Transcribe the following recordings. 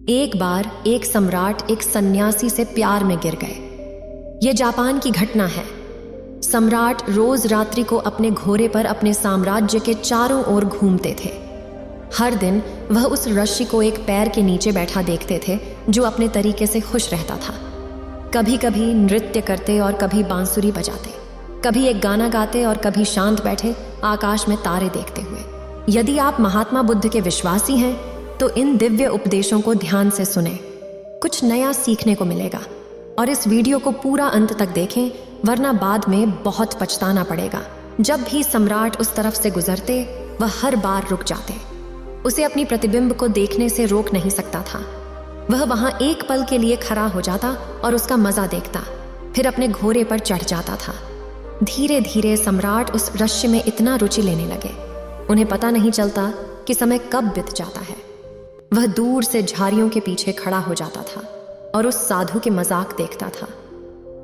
एक बार एक सम्राट एक सन्यासी से प्यार में गिर गए। यह जापान की घटना है। सम्राट रोज रात्रि को अपने घोड़े पर अपने साम्राज्य के चारों ओर घूमते थे। हर दिन वह उस ऋषि को एक पैर के नीचे बैठा देखते थे जो अपने तरीके से खुश रहता था। कभी कभी नृत्य करते और कभी बांसुरी बजाते, कभी एक गाना गाते और कभी शांत बैठे आकाश में तारे देखते हुए। यदि आप महात्मा बुद्ध के विश्वासी हैं तो इन दिव्य उपदेशों को ध्यान से सुने, कुछ नया सीखने को मिलेगा। और इस वीडियो को पूरा अंत तक देखें, वरना बाद में बहुत पछताना पड़ेगा। जब भी सम्राट उस तरफ से गुजरते वह हर बार रुक जाते। उसे अपनी प्रतिबिंब को देखने से रोक नहीं सकता था। वह वहां एक पल के लिए खड़ा हो जाता और उसका मजा देखता, फिर अपने घोड़े पर चढ़ जाता था। धीरे धीरे सम्राट उस दृश्य में इतना रुचि लेने लगे, उन्हें पता नहीं चलता कि समय कब बीत जाता है। वह दूर से झाड़ियों के पीछे खड़ा हो जाता था और उस साधु के मजाक देखता था।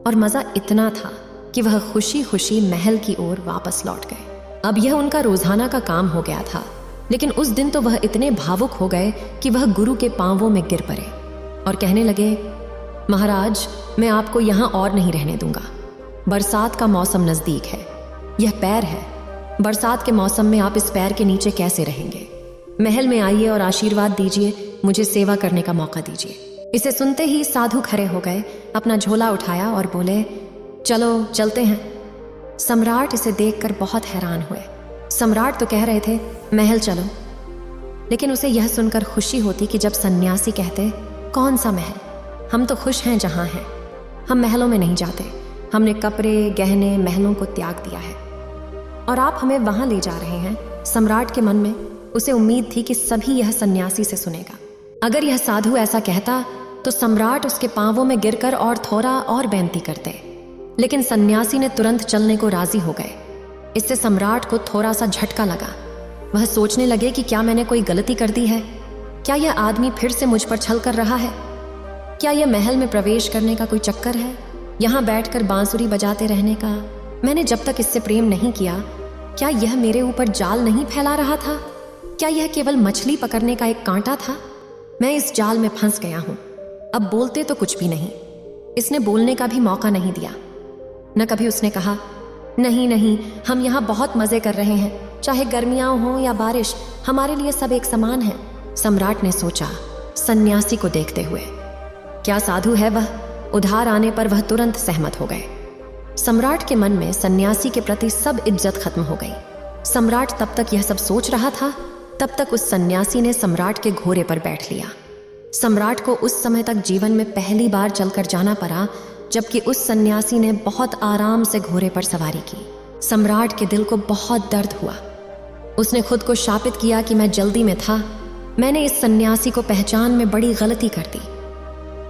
और मजा इतना था कि वह खुशी खुशी महल की ओर वापस लौट गए। अब यह उनका रोजाना का काम हो गया था, लेकिन उस दिन तो वह इतने भावुक हो गए कि वह गुरु के पांवों में गिर पड़े और कहने लगे, महाराज, मैं आपको यहाँ और नहीं रहने दूंगा। बरसात का मौसम नजदीक है। यह पैर है। बरसात के मौसम में आप इस पैर के नीचे कैसे रहेंगे? महल में आइए और आशीर्वाद दीजिए, मुझे सेवा करने का मौका दीजिए। इसे सुनते ही साधु खड़े हो गए, अपना झोला उठाया और बोले, चलो चलते हैं। सम्राट इसे देखकर बहुत हैरान हुए। सम्राट तो कह रहे थे महल चलो, लेकिन उसे यह सुनकर खुशी होती कि जब सन्यासी कहते, कौन सा महल, हम तो खुश हैं जहां हैं। हम महलों में नहीं जाते। हमने कपड़े गहने महलों को त्याग दिया है और आप हमें वहां ले जा रहे हैं। सम्राट के मन में उसे उम्मीद थी कि सभी यह सन्यासी से सुनेगा। अगर यह साधु ऐसा कहता तो सम्राट उसके पांवों में गिरकर और थोड़ा और बेनती करते, लेकिन सन्यासी ने तुरंत चलने को राजी हो गए। इससे सम्राट को थोड़ा सा झटका लगा। वह सोचने लगे कि क्या मैंने कोई गलती कर दी है? क्या यह आदमी फिर से मुझ पर छल कर रहा है? क्या यह महल में प्रवेश करने का कोई चक्कर है? यहाँ बैठकर बांसुरी बजाते रहने का? मैंने जब तक इससे प्रेम नहीं किया, क्या यह मेरे ऊपर जाल नहीं फैला रहा था? क्या यह केवल मछली पकड़ने का एक कांटा था? मैं इस जाल में फंस गया हूं। अब बोलते तो कुछ भी नहीं। इसने बोलने का भी मौका नहीं दिया। न कभी उसने कहा, नहीं नहीं, हम यहाँ बहुत मजे कर रहे हैं, चाहे गर्मियां हो या बारिश, हमारे लिए सब एक समान है। सम्राट ने सोचा, सन्यासी को देखते हुए, क्या साधु है वह? उधार आने पर वह तुरंत सहमत हो गए। सम्राट के मन में सन्यासी के प्रति सब इज्जत खत्म हो गई। सम्राट तब तक यह सब सोच रहा था, तब तक उस सन्यासी ने सम्राट के घोड़े पर बैठ लिया। सम्राट को उस समय तक जीवन में पहली बार चलकर जाना पड़ा, जबकि उस सन्यासी ने बहुत आराम से घोड़े पर सवारी की। सम्राट के दिल को बहुत दर्द हुआ। उसने खुद को शापित किया कि मैं जल्दी में था, मैंने इस सन्यासी को पहचान में बड़ी गलती कर दी।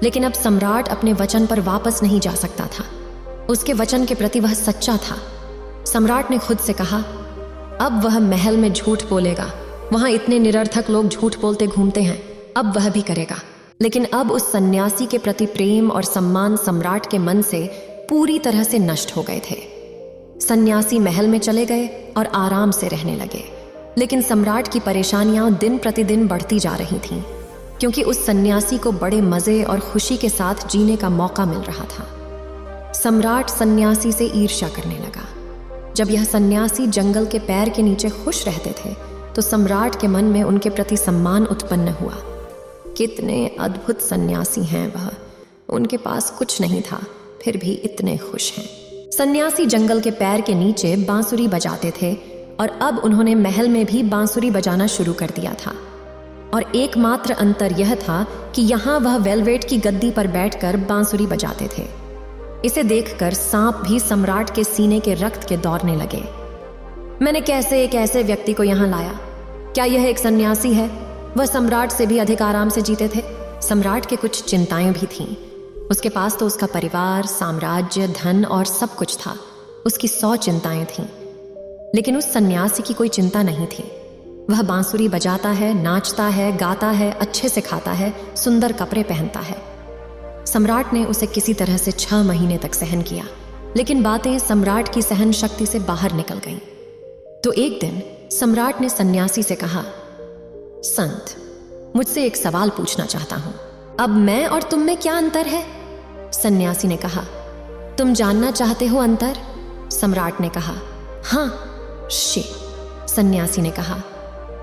लेकिन अब सम्राट अपने वचन पर वापस नहीं जा सकता था। उसके वचन के प्रति वह सच्चा था। सम्राट ने खुद से कहा, अब वह महल में झूठ बोलेगा। वहां इतने निरर्थक लोग झूठ बोलते घूमते हैं, अब वह भी करेगा। लेकिन अब उस सन्यासी के प्रति प्रेम और सम्मान सम्राट के मन से पूरी तरह से नष्ट हो गए थे। सन्यासी महल में चले गए और आराम से रहने लगे। लेकिन सम्राट की परेशानियां दिन प्रतिदिन बढ़ती जा रही थीं, क्योंकि उस सन्यासी को बड़े मजे और खुशी के साथ जीने का मौका मिल रहा था। सम्राट सन्यासी से ईर्ष्या करने लगा। जब यह सन्यासी जंगल के पैर के नीचे खुश रहते थे तो सम्राट के मन में उनके प्रति सम्मान उत्पन्न हुआ। कितने अद्भुत सन्यासी हैं वह, उनके पास कुछ नहीं था फिर भी इतने खुश हैं। सन्यासी जंगल के पैर के नीचे बांसुरी बजाते थे और अब उन्होंने महल में भी बांसुरी बजाना शुरू कर दिया था। और एकमात्र अंतर यह था कि यहाँ वह वेलवेट की गद्दी पर बैठकर बांसुरी बजाते थे। इसे देखकर सांप भी सम्राट के सीने के रक्त के दौड़ने लगे। मैंने कैसे एक ऐसे व्यक्ति को यहाँ लाया? क्या यह एक सन्यासी है? वह सम्राट से भी अधिक आराम से जीते थे। सम्राट के कुछ चिंताएं भी थीं। उसके पास तो उसका परिवार, साम्राज्य, धन और सब कुछ था। उसकी 100 चिंताएं थीं, लेकिन उस सन्यासी की कोई चिंता नहीं थी। वह बांसुरी बजाता है, नाचता है, गाता है, अच्छे से खाता है, सुंदर कपड़े पहनता है। सम्राट ने उसे किसी तरह से 6 महीने तक सहन किया, लेकिन बातें सम्राट की सहन शक्ति से बाहर निकल गईं। तो एक दिन सम्राट ने सन्यासी से कहा, संत, मुझसे एक सवाल पूछना चाहता हूँ। अब मैं और तुम में क्या अंतर है? सन्यासी ने कहा। तुम जानना चाहते हो अंतर? सम्राट ने कहा। हाँ। सन्यासी ने कहा।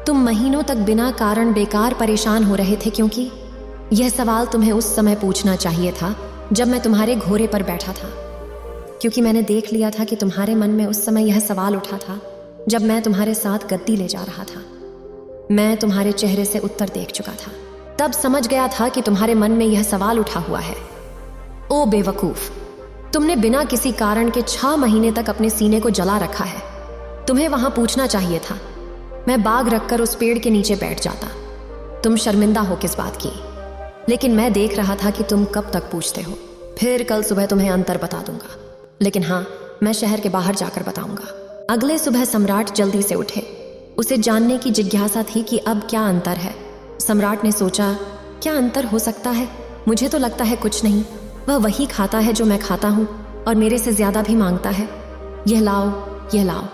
तुम महीनों तक बिना कारण बेकार परेशान हो रहे थे, क्योंकि यह सवाल तुम्हें उस समय पूछना चाहिए था जब मैं तुम्हारे घोड़े पर बैठा था, क्योंकि मैंने देख लिया था कि तुम्हारे मन में उस समय यह सवाल उठा था जब मैं तुम्हारे साथ गद्दी ले जा रहा था। मैं तुम्हारे चेहरे से उत्तर देख चुका था, तब समझ गया था कि तुम्हारे मन में यह सवाल उठा हुआ है। ओ बेवकूफ, तुमने बिना किसी कारण के 6 महीने तक अपने सीने को जला रखा है। तुम्हें वहां पूछना चाहिए था। मैं बाग रखकर उस पेड़ के नीचे बैठ जाता। तुम शर्मिंदा हो किस बात की? लेकिन मैं देख रहा था कि तुम कब तक पूछते हो। फिर कल सुबह तुम्हें अंतर बता दूंगा, लेकिन हाँ, मैं शहर के बाहर जाकर बताऊंगा। अगले सुबह सम्राट जल्दी से उठे। उसे जानने की जिज्ञासा थी कि अब क्या अंतर है। सम्राट ने सोचा, क्या अंतर हो सकता है? मुझे तो लगता है कुछ नहीं। वह वही खाता है जो मैं खाता हूँ, और मेरे से ज्यादा भी मांगता है। यह लाओ, यह लाओ।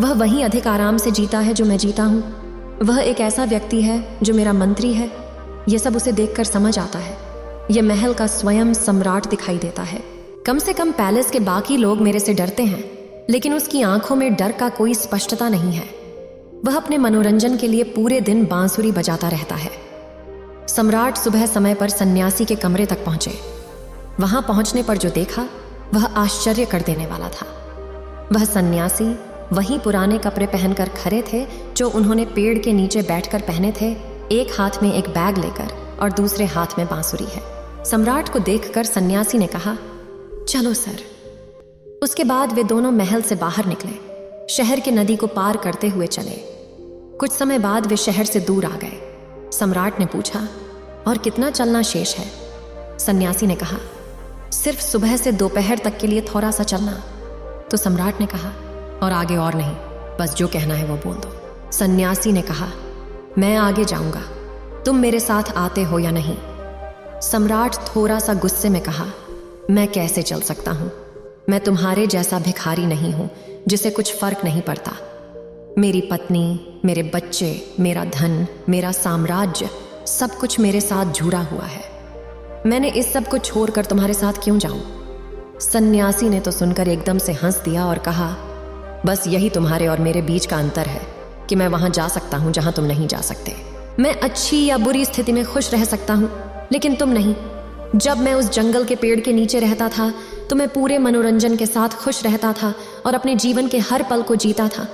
वह वही अधिक आराम से जीता है जो मैं जीता हूँ। वह एक ऐसा व्यक्ति है जो मेरा मंत्री है। यह सब उसे देखकर समझ आता है। यह महल का स्वयं सम्राट दिखाई देता है। कम से कम पैलेस के बाकी लोग मेरे से डरते हैं, लेकिन उसकी आंखों में डर का कोई स्पष्टता नहीं है। वह अपने मनोरंजन के लिए पूरे दिन बांसुरी बजाता रहता है। सम्राट सुबह समय पर सन्यासी के कमरे तक पहुंचे। वहां पहुंचने पर जो देखा वह आश्चर्य कर देने वाला था। वह सन्यासी वही पुराने कपड़े पहनकर खड़े थे जो उन्होंने पेड़ के नीचे बैठकर पहने थे, एक हाथ में एक बैग लेकर और दूसरे हाथ में बांसुरी है। सम्राट को देखकर सन्यासी ने कहा, चलो सर। उसके बाद वे दोनों महल से बाहर निकले, शहर के नदी को पार करते हुए चले। कुछ समय बाद वे शहर से दूर आ गए। सम्राट ने पूछा, और कितना चलना शेष है? सन्यासी ने कहा, सिर्फ सुबह से दोपहर तक के लिए थोड़ा सा चलना। तो सम्राट ने कहा, और आगे और नहीं, बस जो कहना है वो बोल दो। सन्यासी ने कहा, मैं आगे जाऊंगा, तुम मेरे साथ आते हो या नहीं? सम्राट थोड़ा सा गुस्से में कहा, मैं कैसे चल सकता हूं? मैं तुम्हारे जैसा भिखारी नहीं हूं जिसे कुछ फर्क नहीं पड़ता। मेरी पत्नी, मेरे बच्चे, मेरा धन, मेरा साम्राज्य, सब कुछ मेरे साथ जुड़ा हुआ है। मैंने इस सब को छोड़कर तुम्हारे साथ क्यों जाऊं? सन्यासी ने तो सुनकर एकदम से हंस दिया और कहा, बस यही तुम्हारे और मेरे बीच का अंतर है कि मैं वहां जा सकता हूं जहां तुम नहीं जा सकते। मैं अच्छी या बुरी स्थिति में खुश रह सकता हूं, लेकिन तुम नहीं। जब मैं उस जंगल के पेड़ के नीचे रहता था तो मैं पूरे मनोरंजन के साथ खुश रहता था और अपने जीवन के हर पल को जीता था।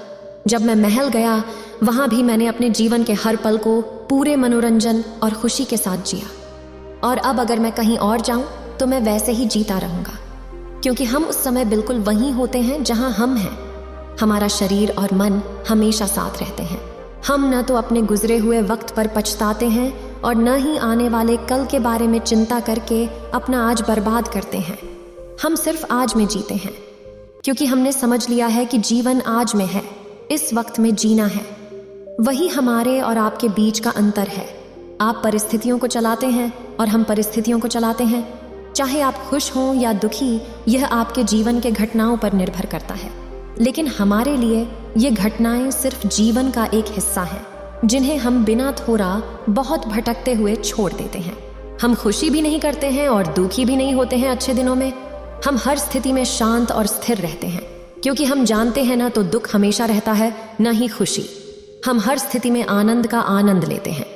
जब मैं महल गया, वहां भी मैंने अपने जीवन के हर पल को पूरे मनोरंजन और खुशी के साथ जिया। और अब अगर मैं कहीं और जाऊं तो मैं वैसे ही जीता रहूंगा, क्योंकि हम उस समय बिल्कुल वहीं होते हैं जहां हम हैं। हमारा शरीर और मन हमेशा साथ रहते हैं। हम न तो अपने गुजरे हुए वक्त पर पछताते हैं और न ही आने वाले कल के बारे में चिंता करके अपना आज बर्बाद करते हैं। हम सिर्फ आज में जीते हैं, क्योंकि हमने समझ लिया है कि जीवन आज में है, इस वक्त में जीना है। वही हमारे और आपके बीच का अंतर है। आप परिस्थितियों को चलाते हैं और हम परिस्थितियों को चलाते हैं। चाहे आप खुश हों या दुखी, यह आपके जीवन के घटनाओं पर निर्भर करता है। लेकिन हमारे लिए ये घटनाएं सिर्फ जीवन का एक हिस्सा है, जिन्हें हम बिना थोड़ा बहुत भटकते हुए छोड़ देते हैं। हम खुशी भी नहीं करते हैं और दुखी भी नहीं होते हैं अच्छे दिनों में। हम हर स्थिति में शांत और स्थिर रहते हैं, क्योंकि हम जानते हैं ना तो दुख हमेशा रहता है, न ही खुशी। हम हर स्थिति में आनंद का आनंद लेते हैं।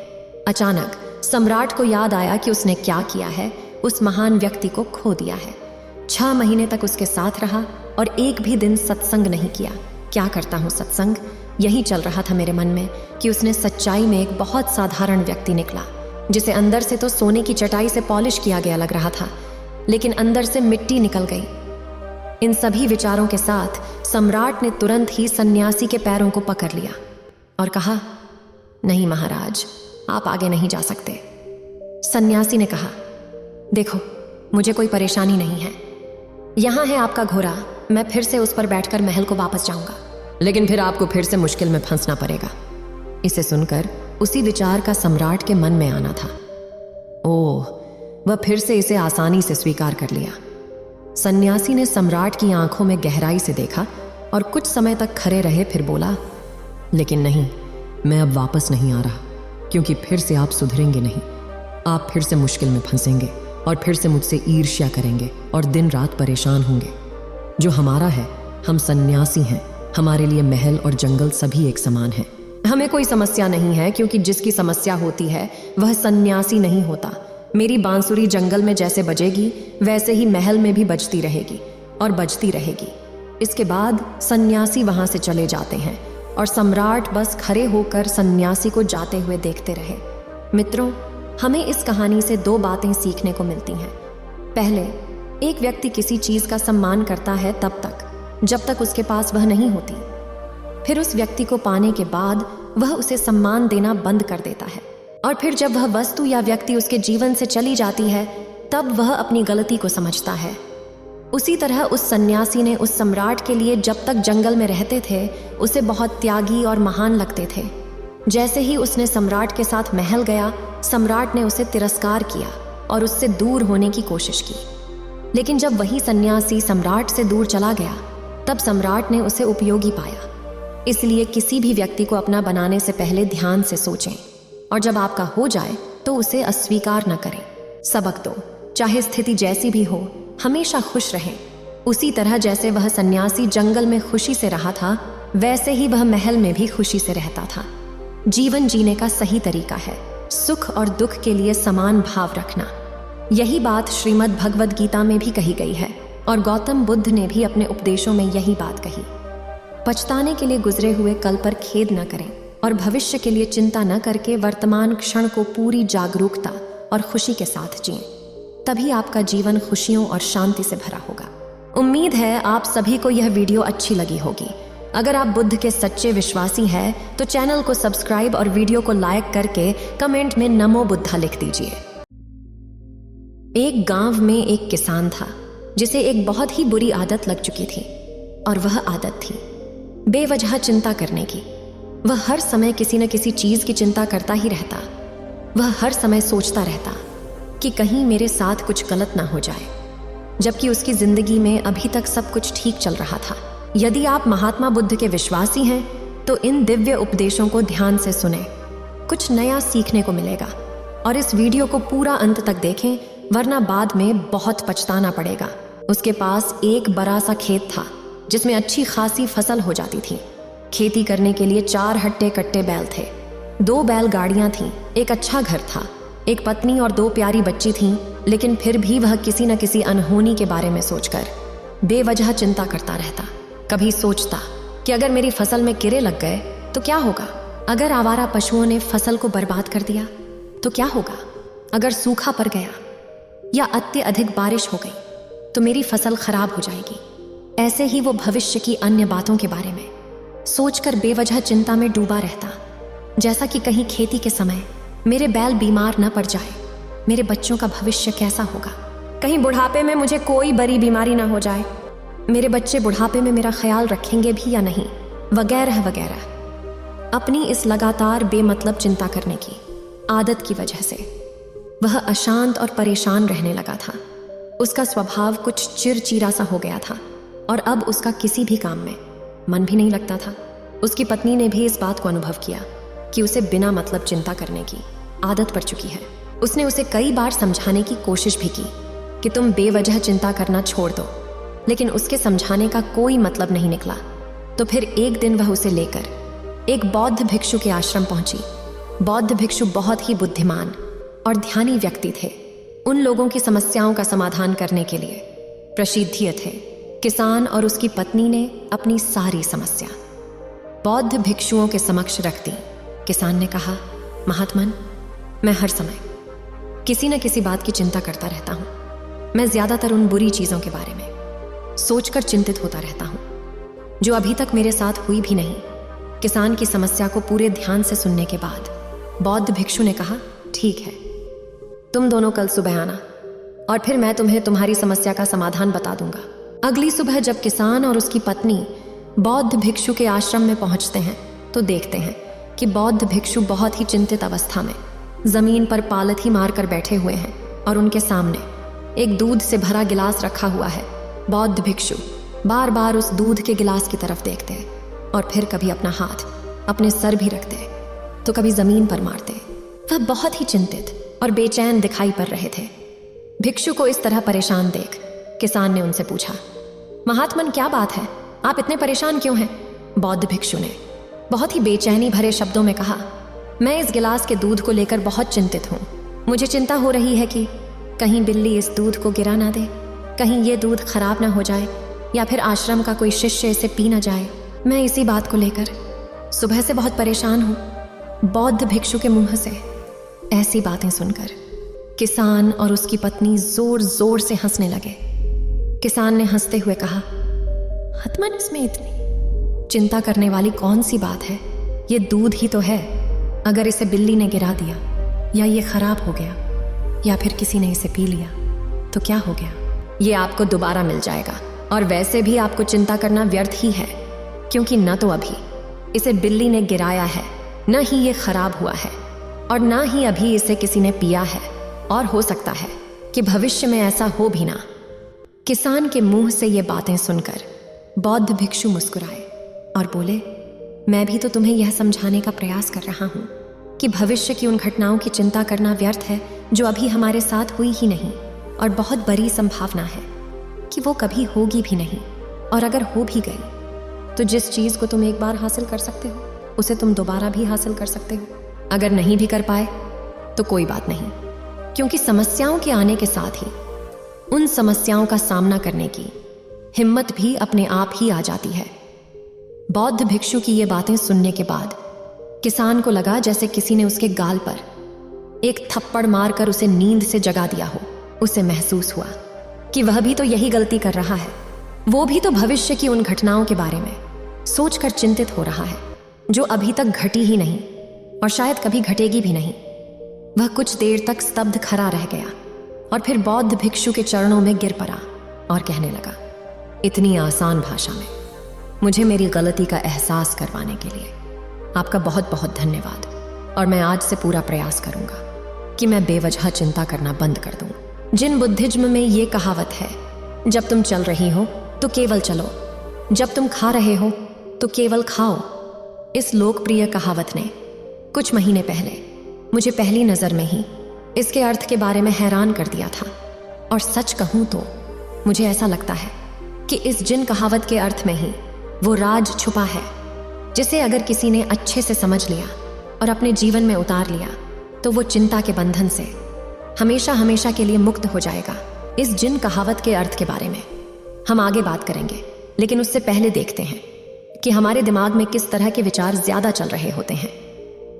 अचानक सम्राट को याद आया कि उसने क्या किया है, उस महान व्यक्ति को खो दिया है। 6 महीने तक उसके साथ रहा और एक भी दिन सत्संग नहीं किया। क्या करता हूँ सत्संग, यही चल रहा था मेरे मन में कि उसने सच्चाई में एक बहुत साधारण व्यक्ति निकला, जिसे अंदर से तो सोने की चटाई से पॉलिश किया गया लग रहा था, लेकिन अंदर से मिट्टी निकल गई। इन सभी विचारों के साथ सम्राट ने तुरंत ही सन्यासी के पैरों को पकड़ लिया और कहा, नहीं महाराज, आप आगे नहीं जा सकते। सन्यासी ने कहा, देखो, मुझे कोई परेशानी नहीं है। यहाँ है आपका घोड़ा, मैं फिर से उस पर बैठकर महल को वापस जाऊंगा, लेकिन फिर आपको फिर से मुश्किल में फंसना पड़ेगा। इसे सुनकर उसी विचार का सम्राट के मन में आना था। ओह, वह फिर से इसे आसानी से स्वीकार कर लिया। सन्यासी ने सम्राट की आंखों में गहराई से देखा और कुछ समय तक खड़े रहे, फिर बोला, लेकिन नहीं, मैं अब वापस नहीं आ रहा। क्योंकि फिर से आप सुधरेंगे नहीं। आप फिर से मुश्किल में फंसेंगे और फिर से मुझसे ईर्ष्या करेंगे और दिन रात परेशान होंगे। जो हमारा है, हम सन्यासी हैं। हमारे लिए महल और जंगल सभी एक समान हैं। हमें कोई समस्या नहीं है, क्योंकि जिसकी समस्या होती है वह सन्यासी नहीं होता। मेरी बांसुरी जंगल में जैसे बजेगी वैसे ही महल में भी बजती रहेगी और बजती रहेगी। इसके बाद सन्यासी वहां से चले जाते हैं और सम्राट बस खड़े होकर सन्यासी को जाते हुए देखते रहे। मित्रों, हमें इस कहानी से 2 बातें सीखने को मिलती हैं। पहले, एक व्यक्ति किसी चीज का सम्मान करता है तब तक जब तक उसके पास वह नहीं होती। फिर उस व्यक्ति को पाने के बाद वह उसे सम्मान देना बंद कर देता है, और फिर जब वह वस्तु या व्यक्ति उसके जीवन से चली जाती है तब वह अपनी गलती को समझता है। उसी तरह उस सन्यासी ने उस सम्राट के लिए जब तक जंगल में रहते थे उसे बहुत त्यागी और महान लगते थे। जैसे ही उसने सम्राट के साथ महल गया, सम्राट ने उसे तिरस्कार किया और उससे दूर होने की कोशिश की। लेकिन जब वही सन्यासी सम्राट से दूर चला गया तब सम्राट ने उसे उपयोगी पाया। इसलिए किसी भी व्यक्ति को अपना बनाने से पहले ध्यान से सोचें, और जब आपका हो जाए तो उसे अस्वीकार न करें। सबक दो, चाहे स्थिति जैसी भी हो, हमेशा खुश रहें। उसी तरह जैसे वह सन्यासी जंगल में खुशी से रहा था, वैसे ही वह महल में भी खुशी से रहता था। जीवन जीने का सही तरीका है सुख और दुख के लिए समान भाव रखना। यही बात श्रीमद् भगवद गीता में भी कही गई है, और गौतम बुद्ध ने भी अपने उपदेशों में यही बात कही। पछताने के लिए गुजरे हुए कल पर खेद न करें और भविष्य के लिए चिंता न करके वर्तमान क्षण को पूरी जागरूकता और खुशी के साथ जिएं। तभी आपका जीवन खुशियों और शांति से भरा होगा। उम्मीद है आप सभी को यह वीडियो अच्छी लगी होगी। अगर आप बुद्ध के सच्चे विश्वासी हैं तो चैनल को सब्सक्राइब और वीडियो को लाइक करके कमेंट में नमो बुद्धा लिख दीजिए। एक गांव में एक किसान था जिसे एक बहुत ही बुरी आदत लग चुकी थी, और वह आदत थी बेवजह चिंता करने की। वह हर समय किसी न किसी चीज की चिंता करता ही रहता। वह हर समय सोचता रहता कि कहीं मेरे साथ कुछ गलत ना हो जाए, जबकि उसकी जिंदगी में अभी तक सब कुछ ठीक चल रहा था। यदि आप महात्मा बुद्ध के विश्वासी हैं तो इन दिव्य उपदेशों को ध्यान से सुने, कुछ नया सीखने को मिलेगा। और इस वीडियो को पूरा अंत तक देखें, वरना बाद में बहुत पछताना पड़ेगा। उसके पास एक बड़ा सा खेत था जिसमें अच्छी खासी फसल हो जाती थी। खेती करने के लिए 4 हट्टे कट्टे बैल थे, 2 बैलगाड़ियां थीं, एक अच्छा घर था, एक पत्नी और 2 प्यारी बच्ची थीं। लेकिन फिर भी वह किसी न किसी अनहोनी के बारे में सोचकर बेवजह चिंता करता रहता। कभी सोचता कि अगर मेरी फसल में कीड़े लग गए तो क्या होगा, अगर आवारा पशुओं ने फसल को बर्बाद कर दिया तो क्या होगा, अगर सूखा पड़ गया या अत्यधिक बारिश हो गई तो मेरी फसल खराब हो जाएगी। ऐसे ही वो भविष्य की अन्य बातों के बारे में सोचकर बेवजह चिंता में डूबा रहता। जैसा कि कहीं खेती के समय मेरे बैल बीमार न पड़ जाए, मेरे बच्चों का भविष्य कैसा होगा, कहीं बुढ़ापे में मुझे कोई बड़ी बीमारी ना हो जाए, मेरे बच्चे बुढ़ापे में मेरा ख्याल रखेंगे भी या नहीं, वगैरह वगैरह। अपनी इस लगातार बेमतलब चिंता करने की आदत की वजह से वह अशांत और परेशान रहने लगा था। उसका स्वभाव कुछ चिड़चिड़ा सा हो गया था और अब उसका किसी भी काम में मन भी नहीं लगता था। उसकी पत्नी ने भी इस बात को अनुभव किया कि उसे बिना मतलब चिंता करने की आदत पड़ चुकी है। उसने उसे कई बार समझाने की कोशिश भी की कि तुम बेवजह चिंता करना छोड़ दो, लेकिन उसके समझाने का कोई मतलब नहीं निकला। तो फिर एक दिन वह उसे लेकर एक बौद्ध भिक्षु के आश्रम पहुंची। बौद्ध भिक्षु बहुत ही बुद्धिमान और ध्यानी व्यक्ति थे। उन लोगों की समस्याओं का समाधान करने के लिए प्रसिद्ध थे। किसान और उसकी पत्नी ने अपनी सारी समस्या बौद्ध भिक्षुओं के समक्ष रख दी। किसान ने कहा, महात्मन, मैं हर समय किसी न किसी बात की चिंता करता रहता हूँ। मैं ज्यादातर उन बुरी चीजों के बारे में सोचकर चिंतित होता रहता हूँ जो अभी तक मेरे साथ हुई भी नहीं। किसान की समस्या को पूरे ध्यान से सुनने के बाद बौद्ध भिक्षु ने कहा, ठीक है, तुम दोनों कल सुबह आना और फिर मैं तुम्हें तुम्हारी समस्या का समाधान बता दूंगा। अगली सुबह जब किसान और उसकी पत्नी बौद्ध भिक्षु के आश्रम में पहुंचते हैं तो देखते हैं कि बौद्ध भिक्षु बहुत ही चिंतित अवस्था में जमीन पर पालथी मारकर बैठे हुए हैं और उनके सामने एक दूध से भरा गिलास रखा हुआ है। बौद्ध भिक्षु बार बार उस दूध के गिलास की तरफ देखते हैं और फिर कभी अपना हाथ अपने सर भी रखते हैं तो कभी जमीन पर मारते हैं। वह बहुत ही चिंतित और बेचैन दिखाई पड़ रहे थे। भिक्षु को इस तरह परेशान देख किसान ने उनसे पूछा, महात्मन क्या बात है, आप इतने परेशान क्यों हैं? बौद्ध भिक्षु ने बहुत ही बेचैनी भरे शब्दों में कहा, मैं इस गिलास के दूध को लेकर बहुत चिंतित हूँ। मुझे चिंता हो रही है कि कहीं बिल्ली इस दूध को गिरा ना दे, कहीं ये दूध खराब ना हो जाए, या फिर आश्रम का कोई शिष्य इसे पी ना जाए। मैं इसी बात को लेकर सुबह से बहुत परेशान हूँ। बौद्ध भिक्षु के मुंह से ऐसी बातें सुनकर किसान और उसकी पत्नी जोर जोर से हंसने लगे। किसान ने हंसते हुए कहा, महात्मन इसमें इतनी चिंता करने वाली कौन सी बात है? ये दूध ही तो है। अगर इसे बिल्ली ने गिरा दिया, या ये खराब हो गया, या फिर किसी ने इसे पी लिया तो क्या हो गया? ये आपको दोबारा मिल जाएगा। और वैसे भी आपको चिंता करना व्यर्थ ही है, क्योंकि न तो अभी इसे बिल्ली ने गिराया है, न ही ये खराब हुआ है, और न ही अभी इसे किसी ने पिया है, और हो सकता है कि भविष्य में ऐसा हो भी ना। किसान के मुंह से ये बातें सुनकर बौद्ध भिक्षु मुस्कुराए और बोले, मैं भी तो तुम्हें यह समझाने का प्रयास कर रहा हूं कि भविष्य की उन घटनाओं की चिंता करना व्यर्थ है जो अभी हमारे साथ हुई ही नहीं, और बहुत बड़ी संभावना है कि वो कभी होगी भी नहीं। और अगर हो भी गई तो जिस चीज को तुम एक बार हासिल कर सकते हो उसे तुम दोबारा भी हासिल कर सकते हो। अगर नहीं भी कर पाए तो कोई बात नहीं, क्योंकि समस्याओं के आने के साथ ही उन समस्याओं का सामना करने की हिम्मत भी अपने आप ही आ जाती है। बौद्ध भिक्षु की ये बातें सुनने के बाद किसान को लगा जैसे किसी ने उसके गाल पर एक थप्पड़ मारकर उसे नींद से जगा दिया हो। उसे महसूस हुआ कि वह भी तो यही गलती कर रहा है। वो भी तो भविष्य की उन घटनाओं के बारे में सोचकर चिंतित हो रहा है जो अभी तक घटी ही नहीं और शायद कभी घटेगी भी नहीं। वह कुछ देर तक स्तब्ध खड़ा रह गया और फिर बौद्ध भिक्षु के चरणों में गिर पड़ा और कहने लगा, इतनी आसान भाषा में मुझे मेरी गलती का एहसास करवाने के लिए आपका बहुत बहुत धन्यवाद। और मैं आज से पूरा प्रयास करूंगा कि मैं बेवजह चिंता करना बंद कर दूं। जिन बुद्धिज्म में ये कहावत है, जब तुम चल रही हो तो केवल चलो, जब तुम खा रहे हो तो केवल खाओ, इस लोकप्रिय कहावत ने कुछ महीने पहले मुझे पहली नज़र में ही इसके अर्थ के बारे में हैरान कर दिया था। और सच कहूँ तो मुझे ऐसा लगता है कि इस जिन कहावत के अर्थ में ही वो राज छुपा है, जिसे अगर किसी ने अच्छे से समझ लिया और अपने जीवन में उतार लिया तो वो चिंता के बंधन से हमेशा हमेशा के लिए मुक्त हो जाएगा। इस जिन कहावत के अर्थ के बारे में हम आगे बात करेंगे, लेकिन उससे पहले देखते हैं कि हमारे दिमाग में किस तरह के विचार ज्यादा चल रहे होते हैं।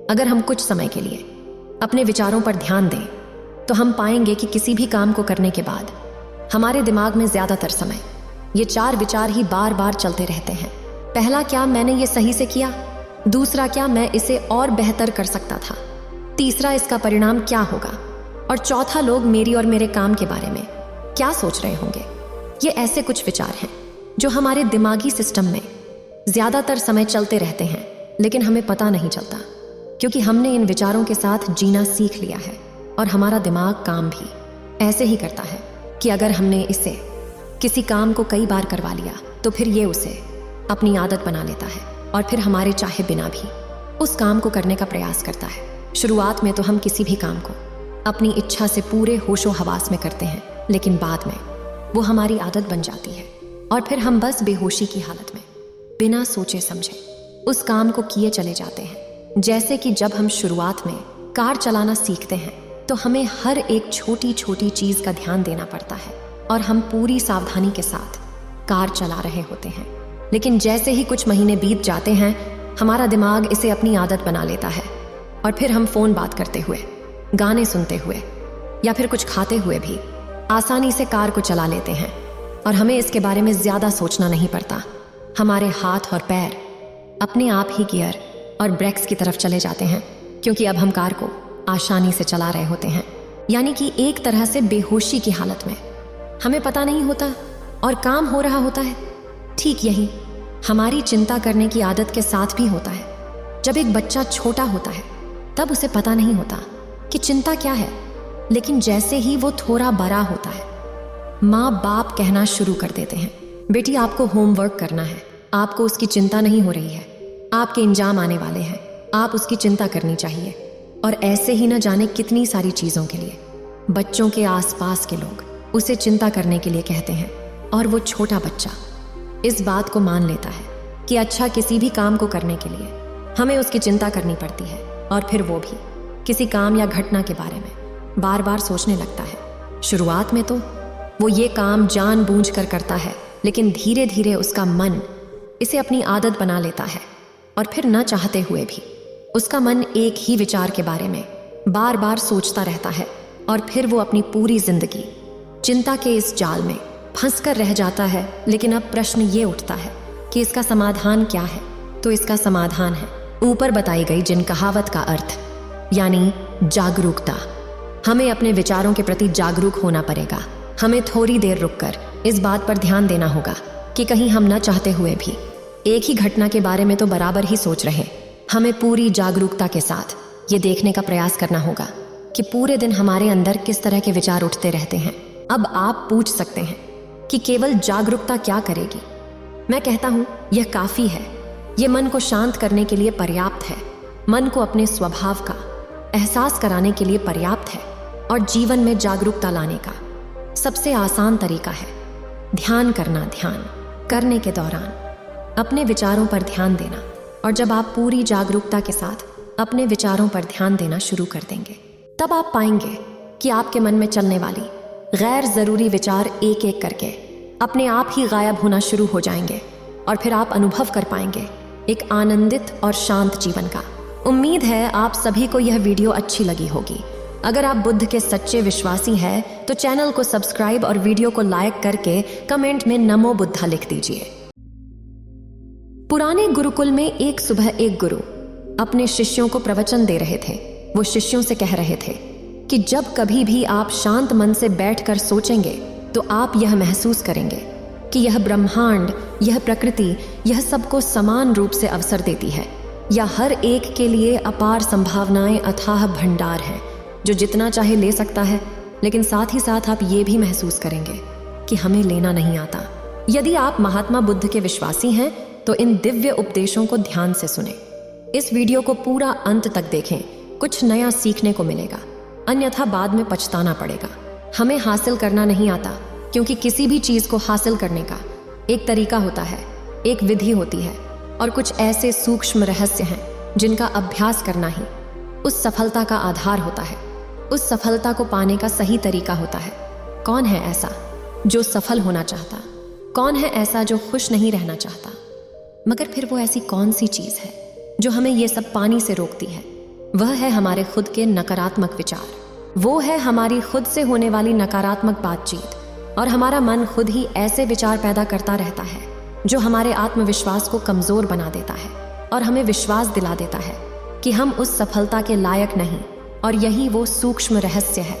अगर हम कुछ समय के लिए अपने विचारों पर ध्यान दें तो हम पाएंगे कि किसी भी काम को करने के बाद हमारे दिमाग में ज्यादातर समय ये 4 विचार ही बार बार चलते रहते हैं। पहला, क्या मैंने ये सही से किया? दूसरा, क्या मैं इसे और बेहतर कर सकता था? तीसरा, इसका परिणाम क्या होगा? और चौथा, लोग मेरी और मेरे काम के बारे में क्या सोच रहे होंगे? ये ऐसे कुछ विचार हैं जो हमारे दिमागी सिस्टम में ज्यादातर समय चलते रहते हैं, लेकिन हमें पता नहीं चलता, क्योंकि हमने इन विचारों के साथ जीना सीख लिया है। और हमारा दिमाग काम भी ऐसे ही करता है कि अगर हमने इसे किसी काम को कई बार करवा लिया तो फिर ये उसे अपनी आदत बना लेता है और फिर हमारे चाहे बिना भी उस काम को करने का प्रयास करता है। शुरुआत में तो हम किसी भी काम को अपनी इच्छा से पूरे होशो हवास में करते हैं, लेकिन बाद में वो हमारी आदत बन जाती है और फिर हम बस बेहोशी की हालत में बिना सोचे समझे उस काम को किए चले जाते हैं। जैसे कि जब हम शुरुआत में कार चलाना सीखते हैं तो हमें हर एक छोटी छोटी चीज का ध्यान देना पड़ता है और हम पूरी सावधानी के साथ कार चला रहे होते हैं। लेकिन जैसे ही कुछ महीने बीत जाते हैं, हमारा दिमाग इसे अपनी आदत बना लेता है और फिर हम फोन बात करते हुए, गाने सुनते हुए या फिर कुछ खाते हुए भी आसानी से कार को चला लेते हैं और हमें इसके बारे में ज्यादा सोचना नहीं पड़ता। हमारे हाथ और पैर अपने आप ही गियर और ब्रेक्स की तरफ चले जाते हैं, क्योंकि अब हम कार को आसानी से चला रहे होते हैं। यानी कि एक तरह से बेहोशी की हालत में हमें पता नहीं होता और काम हो रहा होता है। ठीक यही हमारी चिंता करने की आदत के साथ भी होता है। जब एक बच्चा छोटा होता है तब उसे पता नहीं होता कि चिंता क्या है, लेकिन जैसे ही वो थोड़ा बड़ा होता है, माँ बाप कहना शुरू कर देते हैं, बेटी आपको होमवर्क करना है, आपको उसकी चिंता नहीं हो रही है, आपके इंजाम आने वाले हैं, आप उसकी चिंता करनी चाहिए। और ऐसे ही न जाने कितनी सारी चीज़ों के लिए बच्चों के आसपास के लोग उसे चिंता करने के लिए कहते हैं, और वो छोटा बच्चा इस बात को मान लेता है कि अच्छा, किसी भी काम को करने के लिए हमें उसकी चिंता करनी पड़ती है, और फिर वो भी किसी काम या घटना के बारे में बार बार सोचने लगता है। शुरुआत में तो वो ये काम जानबूझकर करता है, लेकिन धीरे धीरे उसका मन इसे अपनी आदत बना लेता है, और फिर न चाहते हुए भी उसका मन एक ही विचार के बारे में बार बार सोचता रहता है, और फिर वो अपनी पूरी जिंदगी चिंता के इस जाल में फंस कर रह जाता है। लेकिन अब प्रश्न ये उठता है कि इसका समाधान क्या है? तो इसका समाधान है ऊपर बताई गई जिन कहावत का अर्थ, यानी जागरूकता। हमें अपने विचारों के प्रति जागरूक होना पड़ेगा। हमें थोड़ी देर रुककर इस बात पर ध्यान देना होगा कि कहीं हम न चाहते हुए भी एक ही घटना के बारे में तो बराबर ही सोच रहे। हमें पूरी जागरूकता के साथ ये देखने का प्रयास करना होगा कि पूरे दिन हमारे अंदर किस तरह के विचार उठते रहते हैं। अब आप पूछ सकते हैं कि केवल जागरूकता क्या करेगी? मैं कहता हूं यह काफी है। यह मन को शांत करने के लिए पर्याप्त है, मन को अपने स्वभाव का एहसास कराने के लिए पर्याप्त है, और जीवन में जागरूकता लाने का सबसे आसान तरीका है ध्यान करना। ध्यान करने के दौरान अपने विचारों पर ध्यान देना, और जब आप पूरी जागरूकता के साथ अपने विचारों पर ध्यान देना शुरू कर देंगे, तब आप पाएंगे कि आपके मन में चलने वाली गैर जरूरी विचार एक एक करके अपने आप ही गायब होना शुरू हो जाएंगे, और फिर आप अनुभव कर पाएंगे एक आनंदित और शांत जीवन का। उम्मीद है आप सभी को यह वीडियो अच्छी लगी होगी। अगर आप बुद्ध के सच्चे विश्वासी हैं तो चैनल को सब्सक्राइब और वीडियो को लाइक करके कमेंट में नमो बुद्धा लिख दीजिए। पुराने गुरुकुल में एक सुबह एक गुरु अपने शिष्यों को प्रवचन दे रहे थे। वो शिष्यों से कह रहे थे कि जब कभी भी आप शांत मन से बैठकर सोचेंगे तो आप यह महसूस करेंगे कि यह ब्रह्मांड, यह प्रकृति, यह सबको समान रूप से अवसर देती है, या हर एक के लिए अपार संभावनाएं, अथाह भंडार है जो जितना चाहे ले सकता है। लेकिन साथ ही साथ आप ये भी महसूस करेंगे कि हमें लेना नहीं आता। यदि आप महात्मा बुद्ध के विश्वासी हैं तो इन दिव्य उपदेशों को ध्यान से सुने। इस वीडियो को पूरा अंत तक देखें, कुछ नया सीखने को मिलेगा, अन्यथा बाद में पछताना पड़ेगा। हमें हासिल करना नहीं आता, क्योंकि किसी भी चीज को हासिल करने का एक तरीका होता है, एक विधि होती है, और कुछ ऐसे सूक्ष्म रहस्य हैं जिनका अभ्यास करना ही उस सफलता का आधार होता है। उस सफलता को पाने का सही तरीका होता है। कौन है ऐसा जो सफल होना चाहता? कौन है ऐसा जो खुश नहीं रहना चाहता? मगर फिर वो ऐसी कौन सी चीज है जो हमें ये सब पाने से रोकती है? वह है हमारे खुद के नकारात्मक विचार। वो है हमारी खुद से होने वाली नकारात्मक बातचीत, और हमारा मन खुद ही ऐसे विचार पैदा करता रहता है जो हमारे आत्मविश्वास को कमजोर बना देता है और हमें विश्वास दिला देता है कि हम उस सफलता के लायक नहीं। और यही वो सूक्ष्म रहस्य है,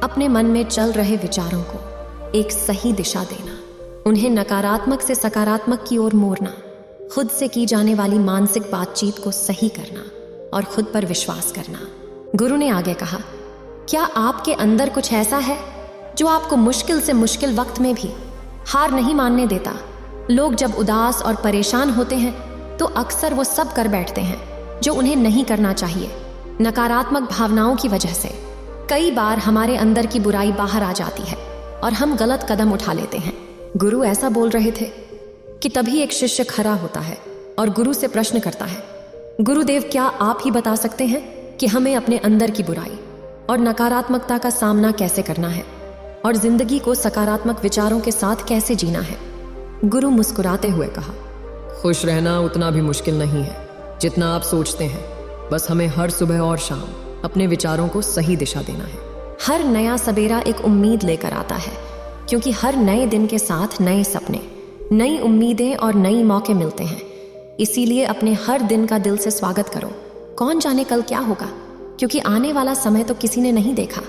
अपने मन में चल रहे विचारों को एक सही दिशा देना, उन्हें नकारात्मक से सकारात्मक की ओर मोड़ना, खुद से की जाने वाली मानसिक बातचीत को सही करना और खुद पर विश्वास करना। गुरु ने आगे कहा, क्या आपके अंदर कुछ ऐसा है जो आपको मुश्किल से मुश्किल वक्त में भी हार नहीं मानने देता? लोग जब उदास और परेशान होते हैं तो अक्सर वो सब कर बैठते हैं जो उन्हें नहीं करना चाहिए। नकारात्मक भावनाओं की वजह से कई बार हमारे अंदर की बुराई बाहर आ जाती है और हम गलत कदम उठा लेते हैं। गुरु ऐसा बोल रहे थे कि तभी एक शिष्य खड़ा होता है और गुरु से प्रश्न करता है, गुरुदेव, क्या आप ही बता सकते हैं कि हमें अपने अंदर की बुराई और नकारात्मकता का सामना कैसे करना है और जिंदगी को सकारात्मक विचारों के साथ कैसे जीना है? गुरु मुस्कुराते हुए कहा, खुश रहना उतना भी मुश्किल नहीं है जितना आप सोचते हैं। बस हमें हर सुबह और शाम अपने विचारों को सही दिशा देना है। हर नया सवेरा एक उम्मीद लेकर आता है, क्योंकि हर नए दिन के साथ नए सपने, नई उम्मीदें और नई मौके मिलते हैं। इसीलिए अपने हर दिन का दिल से स्वागत करो। कौन जाने कल क्या होगा, क्योंकि आने वाला समय तो किसी ने नहीं देखा।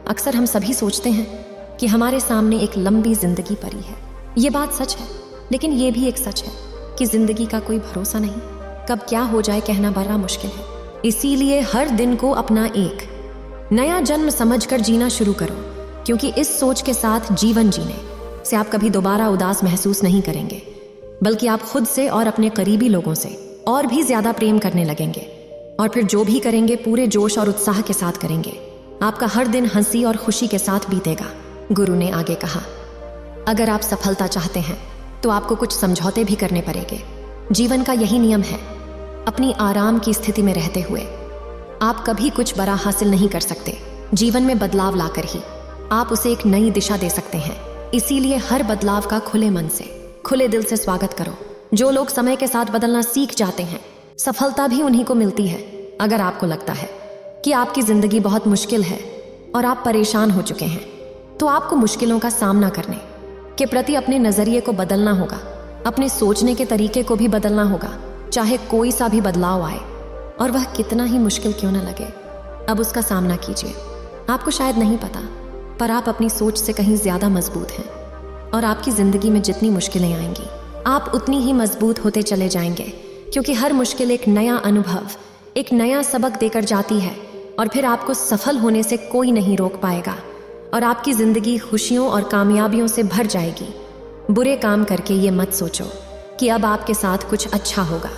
अक्सर हम सभी सोचते हैं कि हमारे सामने एक लंबी जिंदगी पड़ी है। ये बात सच है, लेकिन ये भी एक सच है कि जिंदगी का कोई भरोसा नहीं, कब क्या हो जाए कहना बड़ा मुश्किल है। इसीलिए हर दिन को अपना एक नया जन्म समझकर जीना शुरू करो, क्योंकि इस सोच के साथ जीवन जीने से आप कभी दोबारा उदास महसूस नहीं करेंगे, बल्कि आप खुद से और अपने करीबी लोगों से और भी ज्यादा प्रेम करने लगेंगे और फिर जो भी करेंगे पूरे जोश और उत्साह के साथ करेंगे। आपका हर दिन हंसी और खुशी के साथ बीतेगा। गुरु ने आगे कहा, अगर आप सफलता चाहते हैं तो आपको कुछ समझौते भी करने पड़ेंगे। जीवन का यही नियम है। अपनी आराम की स्थिति में रहते हुए आप कभी कुछ बड़ा हासिल नहीं कर सकते। जीवन में बदलाव लाकर ही आप उसे एक नई दिशा दे सकते हैं। इसीलिए हर बदलाव का खुले मन से, खुले दिल से स्वागत करो। जो लोग समय के साथ बदलना सीख जाते हैं, सफलता भी उन्हीं को मिलती है। अगर आपको लगता है कि आपकी जिंदगी बहुत मुश्किल है और आप परेशान हो चुके हैं, तो आपको मुश्किलों का सामना करने के प्रति अपने नजरिए को बदलना होगा। अपने सोचने के तरीके को भी बदलना होगा, चाहे कोई सा भी बदलाव आए और वह कितना ही मुश्किल क्यों न लगे। अब उसका सामना कीजिए। आपको शायद नहीं पता, पर आप अपनी सोच से कहीं ज्यादा मजबूत हैं और आपकी जिंदगी में जितनी मुश्किलें आएंगी, आप उतनी ही मजबूत होते चले जाएंगे, क्योंकि हर मुश्किल एक नया अनुभव, एक नया सबक देकर जाती है और फिर आपको सफल होने से कोई नहीं रोक पाएगा और आपकी जिंदगी खुशियों और कामयाबियों से भर जाएगी। बुरे काम करके ये मत सोचो कि अब आपके साथ कुछ अच्छा होगा।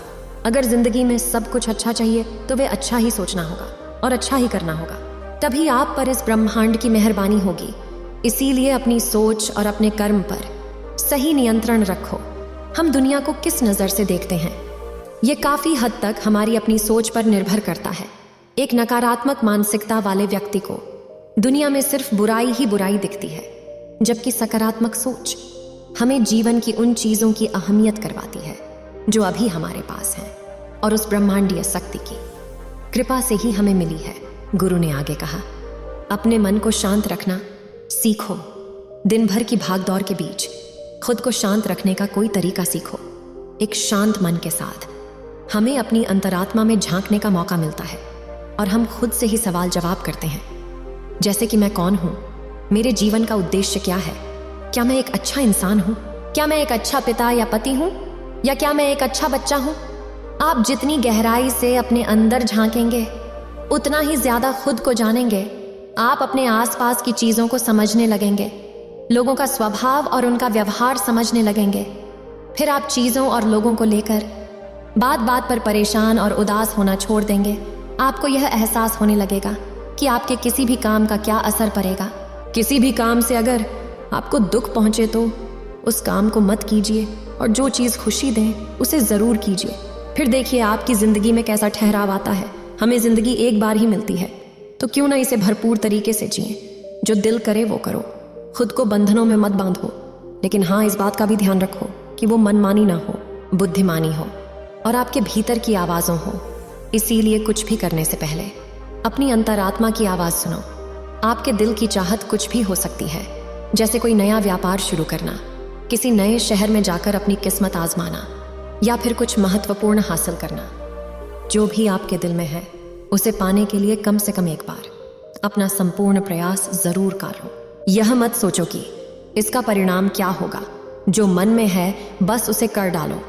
अगर जिंदगी में सब कुछ अच्छा चाहिए तो वे अच्छा ही सोचना होगा और अच्छा ही करना होगा, तभी आप पर इस ब्रह्मांड की मेहरबानी होगी। इसीलिए अपनी सोच और अपने कर्म पर सही नियंत्रण रखो। हम दुनिया को किस नज़र से देखते हैं, ये काफ़ी हद तक हमारी अपनी सोच पर निर्भर करता है। एक नकारात्मक मानसिकता वाले व्यक्ति को दुनिया में सिर्फ बुराई ही बुराई दिखती है, जबकि सकारात्मक सोच हमें जीवन की उन चीज़ों की अहमियत करवाती है जो अभी हमारे पास हैं और उस ब्रह्मांडीय शक्ति की कृपा से ही हमें मिली है। गुरु ने आगे कहा, अपने मन को शांत रखना सीखो। दिन भर की भागदौड़ के बीच खुद को शांत रखने का कोई तरीका सीखो। एक शांत मन के साथ हमें अपनी अंतरात्मा में झांकने का मौका मिलता है और हम खुद से ही सवाल जवाब करते हैं, जैसे कि मैं कौन हूँ, मेरे जीवन का उद्देश्य क्या है, क्या मैं एक अच्छा इंसान हूँ, क्या मैं एक अच्छा पिता या पति हूँ, या क्या मैं एक अच्छा बच्चा हूँ। आप जितनी गहराई से अपने अंदर झांकेंगे उतना ही ज्यादा खुद को जानेंगे। आप अपने आसपास की चीजों को समझने लगेंगे, लोगों का स्वभाव और उनका व्यवहार समझने लगेंगे। फिर आप चीजों और लोगों को लेकर बात बात पर परेशान और उदास होना छोड़ देंगे। आपको यह एहसास होने लगेगा कि आपके किसी भी काम का क्या असर पड़ेगा। किसी भी काम से अगर आपको दुख पहुंचे तो उस काम को मत कीजिए और जो चीज़ खुशी दे उसे ज़रूर कीजिए। फिर देखिए आपकी ज़िंदगी में कैसा ठहराव आता है। हमें ज़िंदगी एक बार ही मिलती है, तो क्यों ना इसे भरपूर तरीके से जिए। जो दिल करे वो करो, खुद को बंधनों में मत बांधो, लेकिन हाँ, इस बात का भी ध्यान रखो कि वो मनमानी ना हो, बुद्धिमानी हो और आपके भीतर की आवाज़ों हो। इसीलिए कुछ भी करने से पहले अपनी अंतरात्मा की आवाज़ सुनो। आपके दिल की चाहत कुछ भी हो सकती है, जैसे कोई नया व्यापार शुरू करना, किसी नए शहर में जाकर अपनी किस्मत आजमाना, या फिर कुछ महत्वपूर्ण हासिल करना। जो भी आपके दिल में है उसे पाने के लिए कम से कम एक बार अपना संपूर्ण प्रयास जरूर करो। यह मत सोचो कि इसका परिणाम क्या होगा। जो मन में है बस उसे कर डालो।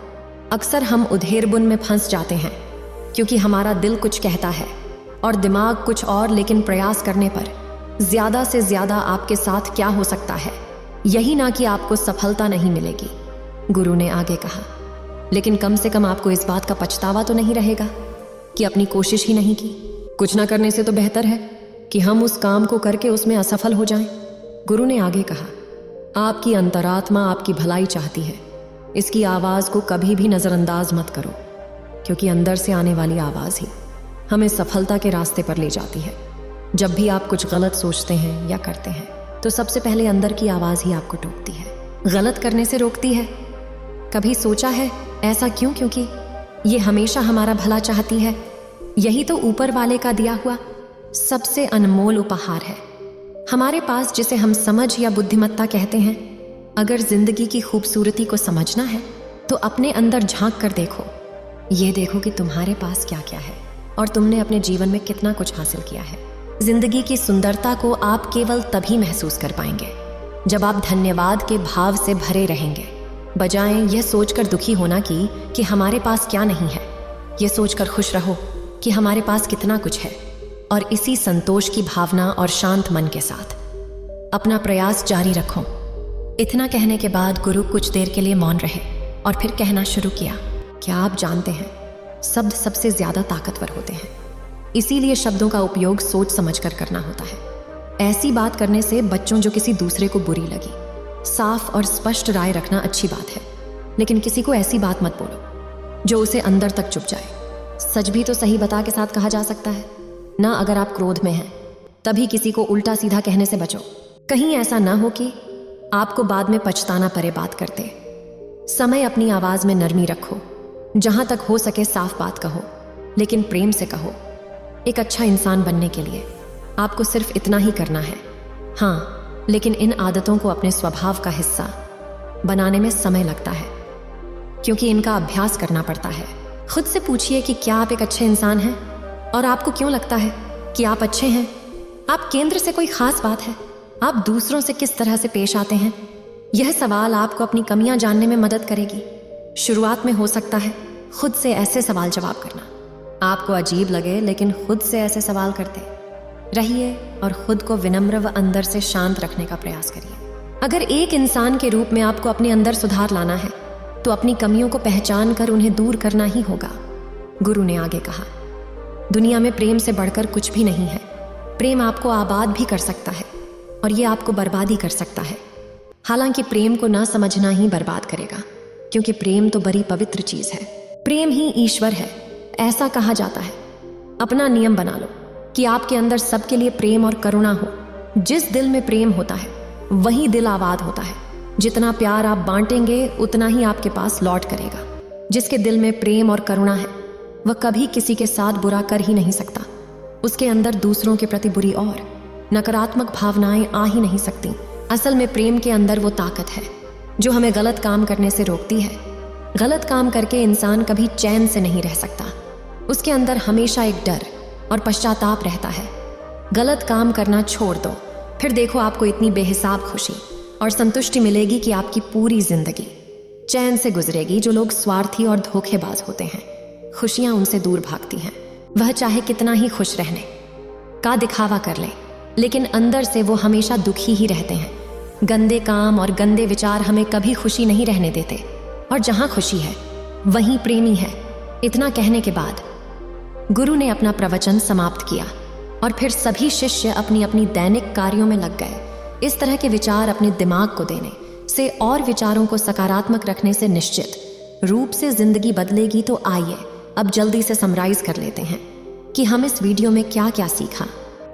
अक्सर हम उधेड़बुन में फंस जाते हैं क्योंकि हमारा दिल कुछ कहता है और दिमाग कुछ और, लेकिन प्रयास करने पर ज्यादा से ज्यादा आपके साथ क्या हो सकता है, यही ना कि आपको सफलता नहीं मिलेगी। गुरु ने आगे कहा, लेकिन कम से कम आपको इस बात का पछतावा तो नहीं रहेगा कि अपनी कोशिश ही नहीं की। कुछ ना करने से तो बेहतर है कि हम उस काम को करके उसमें असफल हो जाएं। गुरु ने आगे कहा, आपकी अंतरात्मा आपकी भलाई चाहती है। इसकी आवाज़ को कभी भी नज़रअंदाज मत करो, क्योंकि अंदर से आने वाली आवाज़ ही हमें सफलता के रास्ते पर ले जाती है। जब भी आप कुछ गलत सोचते हैं या करते हैं तो सबसे पहले अंदर की आवाज़ ही आपको टोकती है, गलत करने से रोकती है। कभी सोचा है ऐसा क्यों? क्योंकि ये हमेशा हमारा भला चाहती है। यही तो ऊपर वाले का दिया हुआ सबसे अनमोल उपहार है हमारे पास, जिसे हम समझ या बुद्धिमत्ता कहते हैं। अगर जिंदगी की खूबसूरती को समझना है तो अपने अंदर झांक कर देखो। ये देखो कि तुम्हारे पास क्या क्या है और तुमने अपने जीवन में कितना कुछ हासिल किया है। जिंदगी की सुंदरता को आप केवल तभी महसूस कर पाएंगे जब आप धन्यवाद के भाव से भरे रहेंगे, बजाय यह सोचकर दुखी होना कि हमारे पास क्या नहीं है। यह सोचकर खुश रहो कि हमारे पास कितना कुछ है, और इसी संतोष की भावना और शांत मन के साथ अपना प्रयास जारी रखो। इतना कहने के बाद गुरु कुछ देर के लिए मौन रहे और फिर कहना शुरू किया, क्या आप जानते हैं, शब्द सबसे ज्यादा ताकतवर होते हैं। इसीलिए शब्दों का उपयोग सोच समझकर करना होता है। ऐसी बात करने से बच्चों जो किसी दूसरे को बुरी लगी, साफ और स्पष्ट राय रखना अच्छी बात है, लेकिन किसी को ऐसी बात मत बोलो जो उसे अंदर तक चुभ जाए। सच भी तो सही बता के साथ कहा जा सकता है ना। अगर आप क्रोध में हैं तभी किसी को उल्टा सीधा कहने से बचो, कहीं ऐसा ना हो कि आपको बाद में पछताना पड़े बात करते समय। अपनी आवाज में नरमी रखो, जहां तक हो सके साफ बात कहो, लेकिन प्रेम से कहो। एक अच्छा इंसान बनने के लिए आपको सिर्फ इतना ही करना है। हाँ, लेकिन इन आदतों को अपने स्वभाव का हिस्सा बनाने में समय लगता है, क्योंकि इनका अभ्यास करना पड़ता है। खुद से पूछिए कि क्या आप एक अच्छे इंसान हैं, और आपको क्यों लगता है कि आप अच्छे हैं। आप केंद्र से कोई खास बात है? आप दूसरों से किस तरह से पेश आते हैं? यह सवाल आपको अपनी कमियां जानने में मदद करेगी। शुरुआत में हो सकता है खुद से ऐसे सवाल जवाब करना आपको अजीब लगे, लेकिन खुद से ऐसे सवाल करते रहिए और खुद को विनम्र व अंदर से शांत रखने का प्रयास करिए। अगर एक इंसान के रूप में आपको अपने अंदर सुधार लाना है तो अपनी कमियों को पहचान कर उन्हें दूर करना ही होगा। गुरु ने आगे कहा, दुनिया में प्रेम से बढ़कर कुछ भी नहीं है। प्रेम आपको आबाद भी कर सकता है और ये आपको बर्बादी कर सकता है। हालांकि प्रेम को ना समझना ही बर्बाद करेगा, क्योंकि प्रेम तो बड़ी पवित्र चीज है। प्रेम ही ईश्वर है, ऐसा कहा जाता है। अपना नियम बना लो कि आपके अंदर सबके लिए प्रेम और करुणा हो। जिस दिल में प्रेम होता है वही दिल आबाद होता है। जितना प्यार आप बांटेंगे उतना ही आपके पास लौट करेगा। जिसके दिल में प्रेम और करुणा है वह कभी किसी के साथ बुरा कर ही नहीं सकता। उसके अंदर दूसरों के प्रति बुरी और नकारात्मक भावनाएं आ ही नहीं सकती। असल में प्रेम के अंदर वो ताकत है जो हमें गलत काम करने से रोकती है। गलत काम करके इंसान कभी चैन से नहीं रह सकता। उसके अंदर हमेशा एक डर और पश्चाताप रहता है। गलत काम करना छोड़ दो, फिर देखो आपको इतनी बेहिसाब खुशी और संतुष्टि मिलेगी कि आपकी पूरी जिंदगी चैन से गुजरेगी। जो लोग स्वार्थी और धोखेबाज होते हैं, खुशियां उनसे दूर भागती हैं। वह चाहे कितना ही खुश रहने का दिखावा कर ले, लेकिन अंदर से वो हमेशा दुखी ही रहते हैं। गंदे काम और गंदे विचार हमें कभी खुशी नहीं रहने देते, और जहां खुशी है वहीं प्रेमी है। इतना कहने के बाद गुरु ने अपना प्रवचन समाप्त किया और फिर सभी शिष्य अपनी अपनी दैनिक कार्यों में लग गए। इस तरह के विचार अपने दिमाग को देने से और विचारों को सकारात्मक रखने से निश्चित रूप से जिंदगी बदलेगी। तो आइए अब जल्दी से समराइज कर लेते हैं कि हम इस वीडियो में क्या क्या सीखा।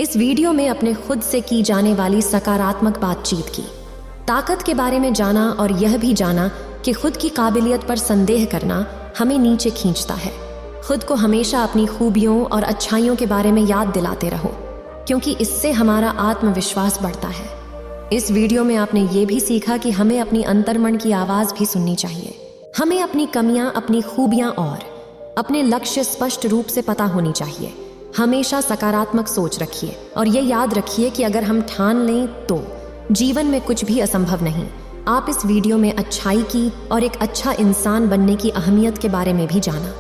इस वीडियो में अपने खुद से की जाने वाली सकारात्मक बातचीत की ताकत के बारे में जाना, और यह भी जाना कि खुद की काबिलियत पर संदेह करना हमें नीचे खींचता है। खुद को हमेशा अपनी खूबियों और अच्छाइयों के बारे में याद दिलाते रहो, क्योंकि इससे हमारा आत्मविश्वास बढ़ता है। इस वीडियो में आपने ये भी सीखा कि हमें अपनी अंतर्मन की आवाज भी सुननी चाहिए। हमें अपनी कमियां, अपनी खूबियां और अपने लक्ष्य स्पष्ट रूप से पता होनी चाहिए। हमेशा सकारात्मक सोच रखिए और ये याद रखिए कि अगर हम ठान लें तो जीवन में कुछ भी असंभव नहीं। आप इस वीडियो में अच्छाई की और एक अच्छा इंसान बनने की अहमियत के बारे में भी जाना।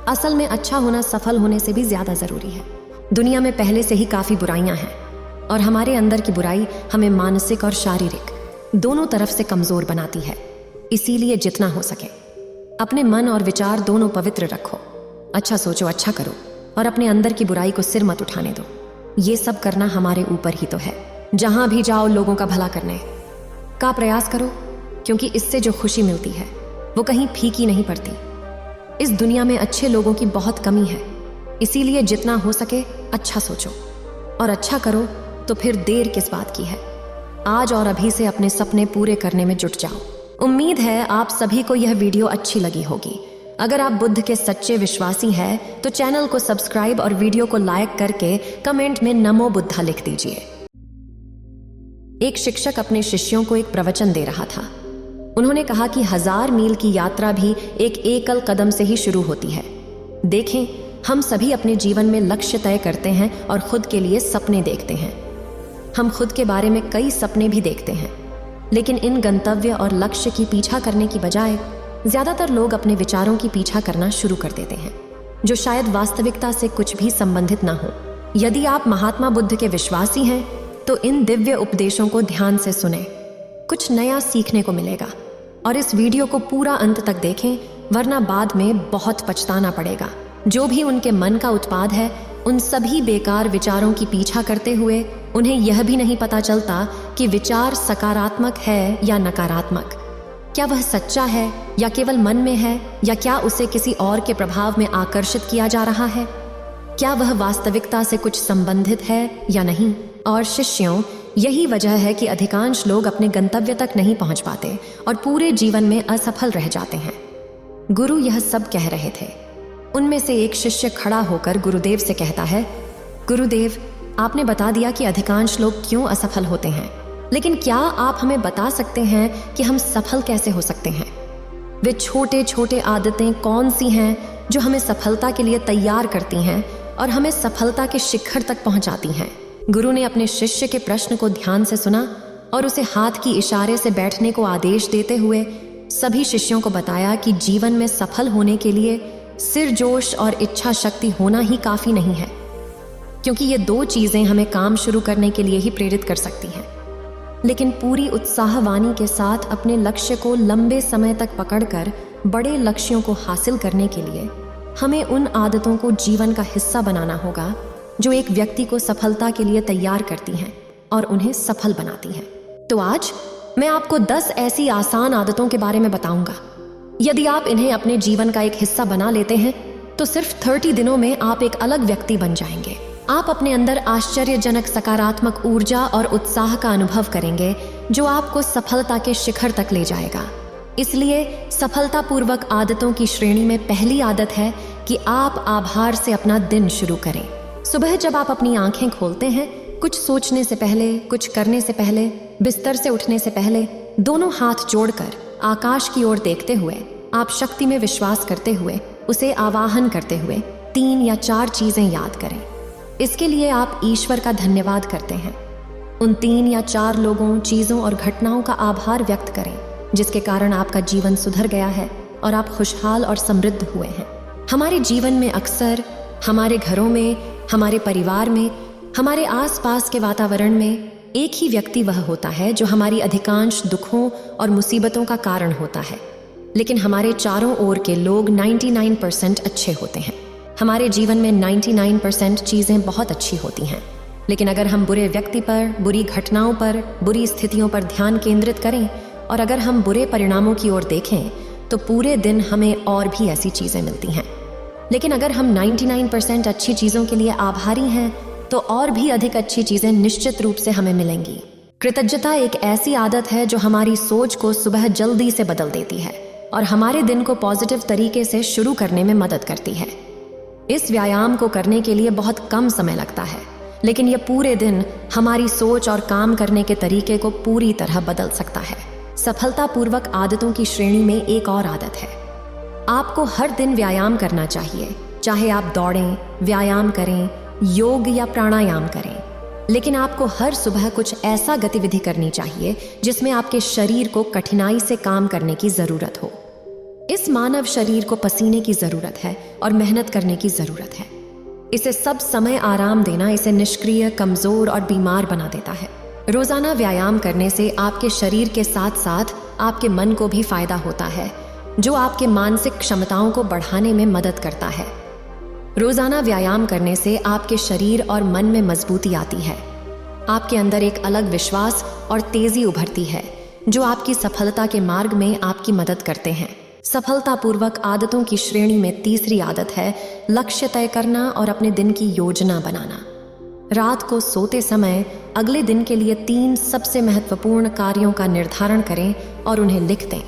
असल में अच्छा होना सफल होने से भी ज्यादा जरूरी है। दुनिया में पहले से ही काफी बुराइयां हैं, और हमारे अंदर की बुराई हमें मानसिक और शारीरिक दोनों तरफ से कमजोर बनाती है। इसीलिए जितना हो सके अपने मन और विचार दोनों पवित्र रखो। अच्छा सोचो, अच्छा करो, और अपने अंदर की बुराई को सिर मत उठाने दो। ये सब करना हमारे ऊपर ही तो है। जहां भी जाओ लोगों का भला करने का प्रयास करो, क्योंकि इससे जो खुशी मिलती है वो कहीं फीकी नहीं पड़ती। इस दुनिया में अच्छे लोगों की बहुत कमी है, इसीलिए जितना हो सके अच्छा सोचो और अच्छा करो। तो फिर देर किस बात की है? आज और अभी से अपने सपने पूरे करने में जुट जाओ। उम्मीद है आप सभी को यह वीडियो अच्छी लगी होगी। अगर आप बुद्ध के सच्चे विश्वासी हैं तो चैनल को सब्सक्राइब और वीडियो को लाइक करके कमेंट में नमो बुद्धा लिख दीजिए। एक शिक्षक अपने शिष्यों को एक प्रवचन दे रहा था। उन्होंने कहा कि 1000 मील की यात्रा भी एक एकल कदम से ही शुरू होती है। देखें, हम सभी अपने जीवन में लक्ष्य तय करते हैं और खुद के लिए सपने देखते हैं। हम खुद के बारे में कई सपने भी देखते हैं, लेकिन इन गंतव्य और लक्ष्य की पीछा करने की बजाय ज्यादातर लोग अपने विचारों की पीछा करना शुरू कर देते हैं, जो शायद वास्तविकता से कुछ भी संबंधित ना हो। यदि आप महात्मा बुद्ध के विश्वासी हैं तो इन दिव्य उपदेशों को ध्यान से सुने, कुछ नया सीखने को मिलेगा। और इस वीडियो को पूरा अंत तक देखें, वरना बाद में बहुत पछताना पड़ेगा। जो भी उनके मन का उत्पाद है उन सभी बेकार विचारों की पीछा करते हुए उन्हें यह भी नहीं पता चलता कि विचार सकारात्मक है या नकारात्मक, क्या वह सच्चा है या केवल मन में है, या क्या उसे किसी और के प्रभाव में आकर्षित किया जा रहा है, क्या वह वास्तविकता से कुछ संबंधित है या नहीं। और शिष्यों, यही वजह है कि अधिकांश लोग अपने गंतव्य तक नहीं पहुंच पाते और पूरे जीवन में असफल रह जाते हैं। गुरु यह सब कह रहे थे। उनमें से एक शिष्य खड़ा होकर गुरुदेव से कहता है, गुरुदेव, आपने बता दिया कि अधिकांश लोग क्यों असफल होते हैं, लेकिन क्या आप हमें बता सकते हैं कि हम सफल कैसे हो सकते हैं? वे छोटे छोटे आदतें कौन सी हैं जो हमें सफलता के लिए तैयार करती हैं और हमें सफलता के शिखर तक पहुंचाती हैं? गुरु ने अपने शिष्य के प्रश्न को ध्यान से सुना और उसे हाथ की इशारे से बैठने को आदेश देते हुए सभी शिष्यों को बताया कि जीवन में सफल होने के लिए सिरजोश और इच्छा शक्ति होना ही काफी नहीं है, क्योंकि ये दो चीजें हमें काम शुरू करने के लिए ही प्रेरित कर सकती हैं। लेकिन पूरी उत्साहवानी के साथ अपने लक्ष्य को लंबे समय तक पकड़कर बड़े लक्ष्यों को हासिल करने के लिए हमें उन आदतों को जीवन का हिस्सा बनाना होगा जो एक व्यक्ति को सफलता के लिए तैयार करती हैं और उन्हें सफल बनाती हैं। तो आज मैं आपको 10 ऐसी आसान आदतों के बारे में बताऊंगा। यदि आप इन्हें अपने जीवन का एक हिस्सा बना लेते हैं तो सिर्फ 30 दिनों में आप एक अलग व्यक्ति बन जाएंगे। आप अपने अंदर आश्चर्यजनक सकारात्मक ऊर्जा और उत्साह का अनुभव करेंगे जो आपको सफलता के शिखर तक ले जाएगा। इसलिए सफलतापूर्वक आदतों की श्रेणी में पहली आदत है कि आप आभार से अपना दिन शुरू करें। सुबह जब आप अपनी आंखें खोलते हैं, कुछ सोचने से पहले, कुछ करने से पहले, बिस्तर से उठने से पहले, दोनों हाथ जोड़कर आकाश की ओर देखते हुए, आप शक्ति में विश्वास करते हुए, उसे आवाहन करते हुए 3 या 4 चीजें याद करें। इसके लिए आप ईश्वर का धन्यवाद करते हैं। उन 3 या 4 लोगों, चीजों और घटनाओं का आभार व्यक्त करें जिसके कारण आपका जीवन सुधर गया है और आप खुशहाल और समृद्ध हुए हैं। हमारे जीवन में अक्सर हमारे घरों में, हमारे परिवार में, हमारे आसपास के वातावरण में एक ही व्यक्ति वह होता है जो हमारी अधिकांश दुखों और मुसीबतों का कारण होता है। लेकिन हमारे चारों ओर के लोग 99% अच्छे होते हैं। हमारे जीवन में 99% चीजें बहुत अच्छी होती हैं। लेकिन अगर हम बुरे व्यक्ति पर, बुरी घटनाओं पर, बुरी स्थितियों पर ध्यान केंद्रित करें और अगर हम बुरे परिणामों की ओर देखें तो पूरे दिन हमें और भी ऐसी चीजें मिलती हैं। लेकिन अगर हम 99% अच्छी चीजों के लिए आभारी हैं तो और भी अधिक अच्छी चीजें निश्चित रूप से हमें मिलेंगी। कृतज्ञता एक ऐसी आदत है जो हमारी सोच को सुबह जल्दी से बदल देती है और हमारे दिन को पॉजिटिव तरीके से शुरू करने में मदद करती है। इस व्यायाम को करने के लिए बहुत कम समय लगता है, लेकिन यह पूरे दिन हमारी सोच और काम करने के तरीके को पूरी तरह बदल सकता है। सफलतापूर्वक आदतों की श्रेणी में एक और आदत है। आपको हर दिन व्यायाम करना चाहिए, चाहे आप दौड़ें, व्यायाम करें, योग या प्राणायाम करें। लेकिन आपको हर सुबह कुछ ऐसा गतिविधि करनी चाहिए जिसमें आपके शरीर को कठिनाई से काम करने की जरूरत हो। इस मानव शरीर को पसीने की जरूरत है और मेहनत करने की जरूरत है। इसे सब समय आराम देना इसे निष्क्रिय, कमजोर और बीमार बना देता है। रोजाना व्यायाम करने से आपके शरीर के साथ साथ आपके मन को भी फायदा होता है, जो आपके मानसिक क्षमताओं को बढ़ाने में मदद करता है। रोजाना व्यायाम करने से आपके शरीर और मन में मजबूती आती है। आपके अंदर एक अलग विश्वास और तेजी उभरती है जो आपकी सफलता के मार्ग में आपकी मदद करते हैं। सफलतापूर्वक आदतों की श्रेणी में तीसरी आदत है लक्ष्य तय करना और अपने दिन की योजना बनाना। रात को सोते समय अगले दिन के लिए 3 सबसे महत्वपूर्ण कार्यों का निर्धारण करें और उन्हें लिख दें।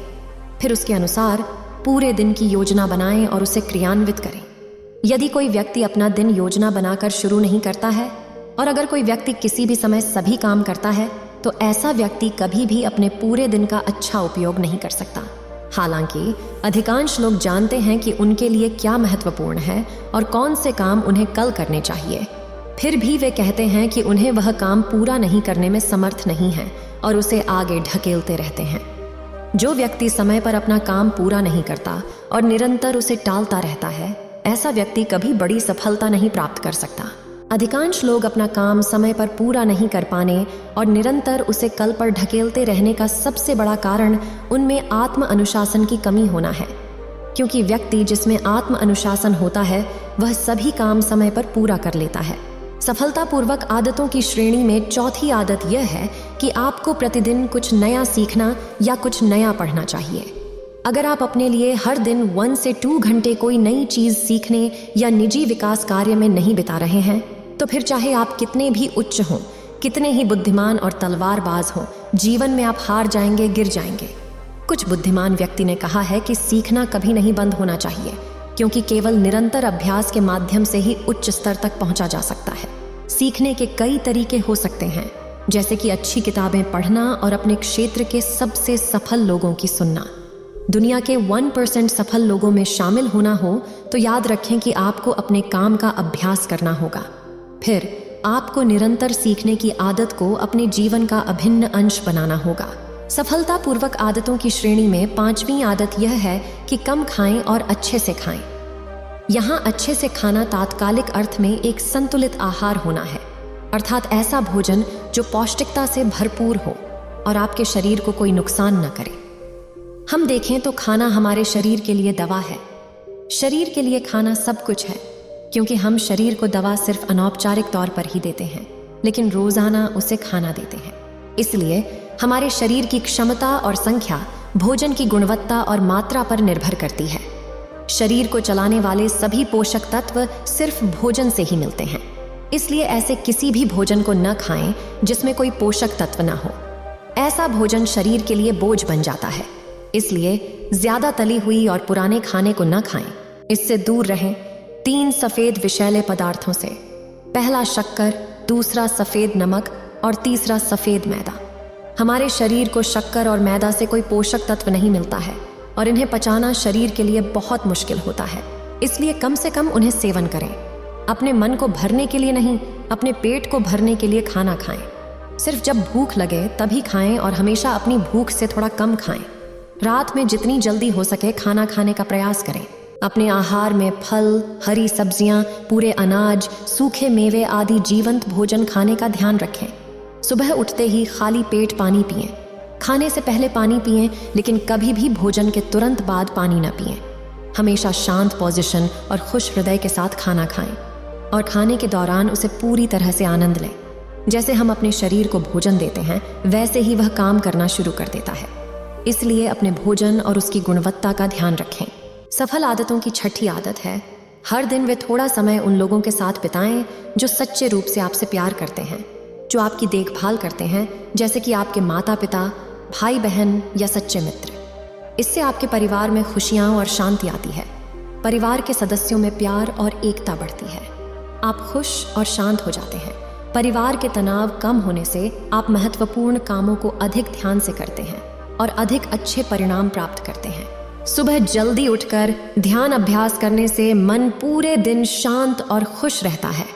फिर उसके अनुसार पूरे दिन की योजना बनाएं और उसे क्रियान्वित करें। यदि कोई व्यक्ति अपना दिन योजना बनाकर शुरू नहीं करता है और अगर कोई व्यक्ति किसी भी समय सभी काम करता है तो ऐसा व्यक्ति कभी भी अपने पूरे दिन का अच्छा उपयोग नहीं कर सकता। हालांकि अधिकांश लोग जानते हैं कि उनके लिए क्या महत्वपूर्ण है और कौन से काम उन्हें कल करने चाहिए, फिर भी वे कहते हैं कि उन्हें वह काम पूरा नहीं करने में समर्थ नहीं है और उसे आगे ढकेलते रहते हैं। जो व्यक्ति समय पर अपना काम पूरा नहीं करता और निरंतर उसे टालता रहता है, ऐसा व्यक्ति कभी बड़ी सफलता नहीं प्राप्त कर सकता। अधिकांश लोग अपना काम समय पर पूरा नहीं कर पाने और निरंतर उसे कल पर ढकेलते रहने का सबसे बड़ा कारण उनमें आत्म अनुशासन की कमी होना है, क्योंकि व्यक्ति जिसमें आत्म अनुशासन होता है वह सभी काम समय पर पूरा कर लेता है। सफलतापूर्वक आदतों की श्रेणी में चौथी आदत यह है कि आपको प्रतिदिन कुछ नया सीखना या कुछ नया पढ़ना चाहिए। अगर आप अपने लिए हर दिन 1 से 2 घंटे कोई नई चीज सीखने या निजी विकास कार्य में नहीं बिता रहे हैं, तो फिर चाहे आप कितने भी उच्च हों, कितने ही बुद्धिमान और तलवारबाज हों, जीवन में आप हार जाएंगे, गिर जाएंगे। कुछ बुद्धिमान व्यक्ति ने कहा है कि सीखना कभी नहीं बंद होना चाहिए, क्योंकि केवल निरंतर अभ्यास के माध्यम से ही उच्च स्तर तक पहुंचा जा सकता है। सीखने के कई तरीके हो सकते हैं, जैसे कि अच्छी किताबें पढ़ना और अपने क्षेत्र के सबसे सफल लोगों की सुनना। दुनिया के 1% सफल लोगों में शामिल होना हो तो याद रखें कि आपको अपने काम का अभ्यास करना होगा। फिर आपको निरंतर सीखने की आदत को अपने जीवन का अभिन्न अंश बनाना होगा। सफलतापूर्वक आदतों की श्रेणी में 5वीं आदत यह है कि कम खाएं और अच्छे से खाएं। यहाँ अच्छे से खाना तात्कालिक अर्थ में एक संतुलित आहार होना है, अर्थात ऐसा भोजन जो पौष्टिकता से भरपूर हो और आपके शरीर को कोई नुकसान न करे। हम देखें तो खाना हमारे शरीर के लिए दवा है। शरीर के लिए खाना सब कुछ है, क्योंकि हम शरीर को दवा सिर्फ अनौपचारिक तौर पर ही देते हैं, लेकिन रोजाना उसे खाना देते हैं। इसलिए हमारे शरीर की क्षमता और संख्या भोजन की गुणवत्ता और मात्रा पर निर्भर करती है। शरीर को चलाने वाले सभी पोषक तत्व सिर्फ भोजन से ही मिलते हैं। इसलिए ऐसे किसी भी भोजन को न खाएं जिसमें कोई पोषक तत्व न हो। ऐसा भोजन शरीर के लिए बोझ बन जाता है। इसलिए ज्यादा तली हुई और पुराने खाने को न खाएं। इससे दूर रहें 3 सफेद विषैले पदार्थों से। पहला शक्कर, दूसरा सफेद नमक और तीसरा सफेद मैदा। हमारे शरीर को शक्कर और मैदा से कोई पोषक तत्व नहीं मिलता है और इन्हें पचाना शरीर के लिए बहुत मुश्किल होता है। इसलिए कम से कम उन्हें सेवन करें। अपने मन को भरने के लिए नहीं, अपने पेट को भरने के लिए खाना खाएं। सिर्फ जब भूख लगे तभी खाएं और हमेशा अपनी भूख से थोड़ा कम खाएं। रात में जितनी जल्दी हो सके खाना खाने का प्रयास करें। अपने आहार में फल, हरी सब्जियां, पूरे अनाज, सूखे मेवे आदि जीवंत भोजन खाने का ध्यान रखें। सुबह उठते ही खाली पेट पानी पिएं। खाने से पहले पानी पिएं, लेकिन कभी भी भोजन के तुरंत बाद पानी न पिएं। हमेशा शांत पोजीशन और खुश हृदय के साथ खाना खाएं और खाने के दौरान उसे पूरी तरह से आनंद लें। जैसे हम अपने शरीर को भोजन देते हैं, वैसे ही वह काम करना शुरू कर देता है। इसलिए अपने भोजन और उसकी गुणवत्ता का ध्यान रखें। सफल आदतों की 6ठी आदत है, हर दिन वे थोड़ा समय उन लोगों के साथ बिताएं जो सच्चे रूप से आपसे प्यार करते हैं, जो आपकी देखभाल करते हैं, जैसे कि आपके माता पिता, भाई बहन या सच्चे मित्र। इससे आपके परिवार में खुशियां और शांति आती है। परिवार के सदस्यों में प्यार और एकता बढ़ती है। आप खुश और शांत हो जाते हैं। परिवार के तनाव कम होने से आप महत्वपूर्ण कामों को अधिक ध्यान से करते हैं और अधिक अच्छे परिणाम प्राप्त करते हैं। सुबह जल्दी उठकर ध्यान अभ्यास करने से मन पूरे दिन शांत और खुश रहता है।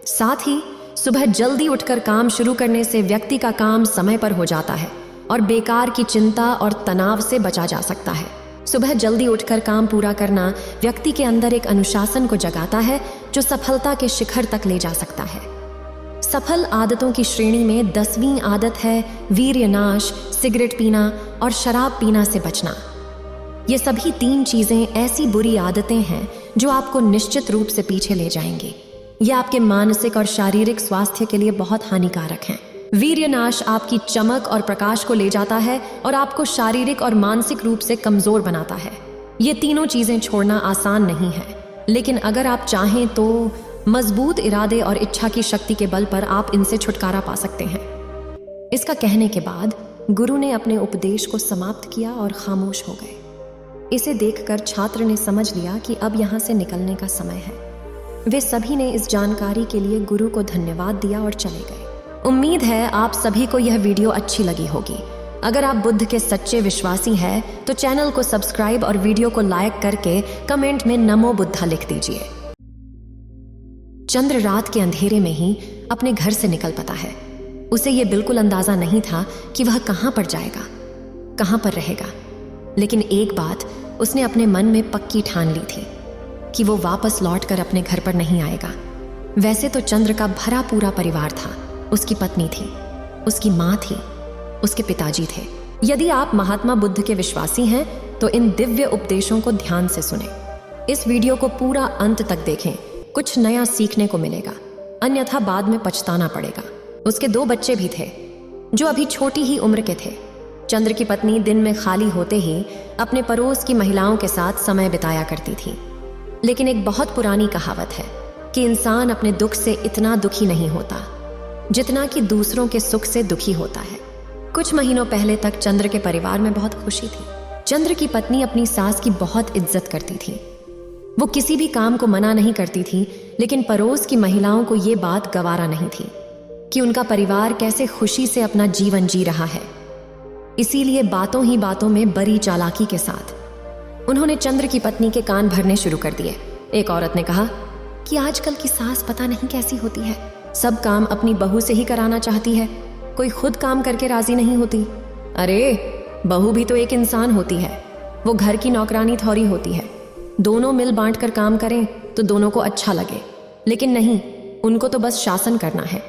साथ ही सुबह जल्दी उठकर काम शुरू करने से व्यक्ति का काम समय पर हो जाता है और बेकार की चिंता और तनाव से बचा जा सकता है। सुबह जल्दी उठकर काम पूरा करना व्यक्ति के अंदर एक अनुशासन को जगाता है जो सफलता के शिखर तक ले जा सकता है। सफल आदतों की श्रेणी में 10वीं आदत है वीर्यनाश, सिगरेट पीना और शराब पीना से बचना। ये सभी 3 चीजें ऐसी बुरी आदतें हैं जो आपको निश्चित रूप से पीछे ले जाएंगी। ये आपके मानसिक और शारीरिक स्वास्थ्य के लिए बहुत हानिकारक हैं। वीर्यनाश आपकी चमक और प्रकाश को ले जाता है और आपको शारीरिक और मानसिक रूप से कमजोर बनाता है। ये तीनों चीजें छोड़ना आसान नहीं है, लेकिन अगर आप चाहें तो मजबूत इरादे और इच्छा की शक्ति के बल पर आप इनसे छुटकारा पा सकते हैं। इसका कहने के बाद गुरु ने अपने उपदेश को समाप्त किया और खामोश हो गए। इसे देखकर छात्र ने समझ लिया कि अब यहाँ से निकलने का समय है। वे सभी ने इस जानकारी के लिए गुरु को धन्यवाद दिया और चले गए। उम्मीद है आप सभी को यह वीडियो अच्छी लगी होगी। अगर आप बुद्ध के सच्चे विश्वासी हैं तो चैनल को सब्सक्राइब और वीडियो को लाइक करके कमेंट में नमो बुद्धा लिख दीजिए। चंद्र रात के अंधेरे में ही अपने घर से निकल पड़ा है। उसे यह बिल्कुल अंदाजा नहीं था कि वह कहां पर जाएगा, कहां पर रहेगा। लेकिन एक बात उसने अपने मन में पक्की ठान ली थी कि वो वापस लौटकर अपने घर पर नहीं आएगा। वैसे तो चंद्र का भरा पूरा परिवार था। उसकी पत्नी थी, उसकी माँ थी, उसके पिताजी थे। यदि आप महात्मा बुद्ध के विश्वासी हैं तो इन दिव्य उपदेशों को ध्यान से सुने। इस वीडियो को पूरा अंत तक देखें कुछ नया सीखने को मिलेगा, अन्यथा बाद में पछताना पड़ेगा। उसके 2 बच्चे भी थे जो अभी छोटी ही उम्र के थे। चंद्र की पत्नी दिन में खाली होते ही अपने पड़ोस की महिलाओं के साथ समय बिताया करती थी। लेकिन एक बहुत पुरानी कहावत है कि इंसान अपने दुख से इतना दुखी नहीं होता जितना कि दूसरों के सुख से दुखी होता है। कुछ महीनों पहले तक चंद्र के परिवार में बहुत खुशी थी। चंद्र की पत्नी अपनी सास की बहुत इज्जत करती थी। वो किसी भी काम को मना नहीं करती थी, लेकिन पड़ोस की महिलाओं को ये बात गवारा नहीं थी कि उनका परिवार कैसे खुशी से अपना जीवन जी रहा है। इसीलिए बातों ही बातों में बड़ी चालाकी के साथ उन्होंने चंद्र की पत्नी के कान भरने शुरू कर दिए। एक औरत ने कहा कि आजकल की सास पता नहीं कैसी होती है, सब काम अपनी बहू से ही कराना चाहती है, कोई खुद काम करके राजी नहीं होती। अरे बहू भी तो एक इंसान होती है, वो घर की नौकरानी थोड़ी होती है। दोनों मिल बांट कर काम करें तो दोनों को अच्छा लगे, लेकिन नहीं, उनको तो बस शासन करना है।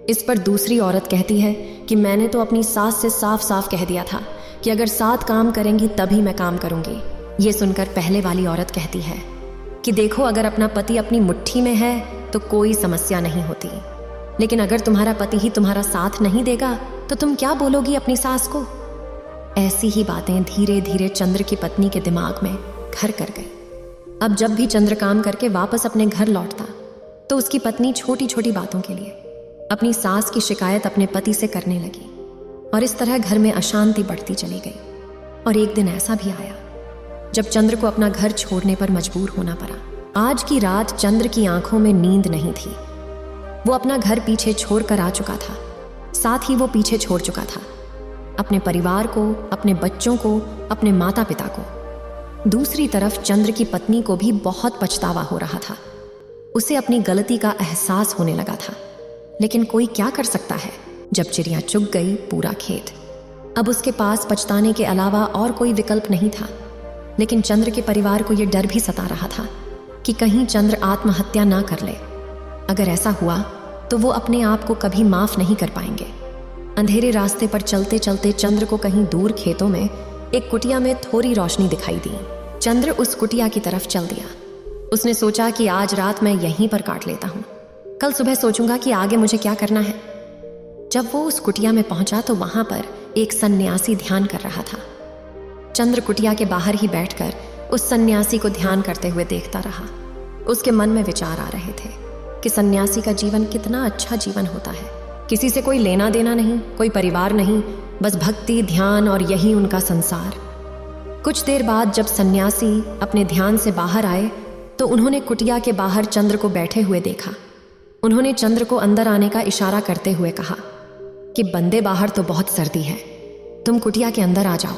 इस पर दूसरी औरत कहती है कि मैंने तो अपनी सास से साफ साफ कह दिया था कि अगर साथ काम करेंगी तभी मैं काम करूंगी। ये सुनकर पहले वाली औरत कहती है कि देखो, अगर अपना पति अपनी मुट्ठी में है तो कोई समस्या नहीं होती, लेकिन अगर तुम्हारा पति ही तुम्हारा साथ नहीं देगा तो तुम क्या बोलोगी अपनी सास को। ऐसी ही बातें धीरे धीरे चंद्र की पत्नी के दिमाग में घर कर गई। अब जब भी चंद्र काम करके वापस अपने घर लौटता तो उसकी पत्नी छोटी छोटी बातों के लिए अपनी सास की शिकायत अपने पति से करने लगी, और इस तरह घर में अशांति बढ़ती चली गई। और एक दिन ऐसा भी आया जब चंद्र को अपना घर छोड़ने पर मजबूर होना पड़ा। आज की रात चंद्र की आंखों में नींद नहीं थी। वो अपना घर पीछे छोड़कर आ चुका था, साथ ही वो पीछे छोड़ चुका था अपने परिवार को, अपने बच्चों को, अपने माता पिता को। दूसरी तरफ चंद्र की पत्नी को भी बहुत पछतावा हो रहा था। उसे अपनी गलती का एहसास होने लगा था, लेकिन कोई क्या कर सकता है। जब चिड़िया चुग गई पूरा खेत। अब उसके पास पछताने के अलावा और कोई विकल्प नहीं था। लेकिन चंद्र के परिवार को यह डर भी सता रहा था कि कहीं चंद्र आत्महत्या ना कर ले। अगर ऐसा हुआ तो वो अपने आप को कभी माफ नहीं कर पाएंगे। अंधेरे रास्ते पर चलते चलते चंद्र को कहीं दूर खेतों में एक कुटिया में थोड़ी रोशनी दिखाई दी। चंद्र उस कुटिया की तरफ चल दिया। उसने सोचा कि आज रात मैं यहीं पर काट लेता हूँ, कल सुबह सोचूंगा कि आगे मुझे क्या करना है। जब वो उस कुटिया में पहुंचा तो वहां पर एक सन्यासी ध्यान कर रहा था। चंद्र कुटिया के बाहर ही बैठकर उस सन्यासी को ध्यान करते हुए देखता रहा। उसके मन में विचार आ रहे थे कि सन्यासी का जीवन कितना अच्छा जीवन होता है। किसी से कोई लेना देना नहीं, कोई परिवार नहीं, बस भक्ति, ध्यान और यही उनका संसार। कुछ देर बाद जब सन्यासी अपने ध्यान से बाहर आए तो उन्होंने कुटिया के बाहर चंद्र को बैठे हुए देखा। उन्होंने चंद्र को अंदर आने का इशारा करते हुए कहा कि बंदे, बाहर तो बहुत सर्दी है, तुम कुटिया के अंदर आ जाओ।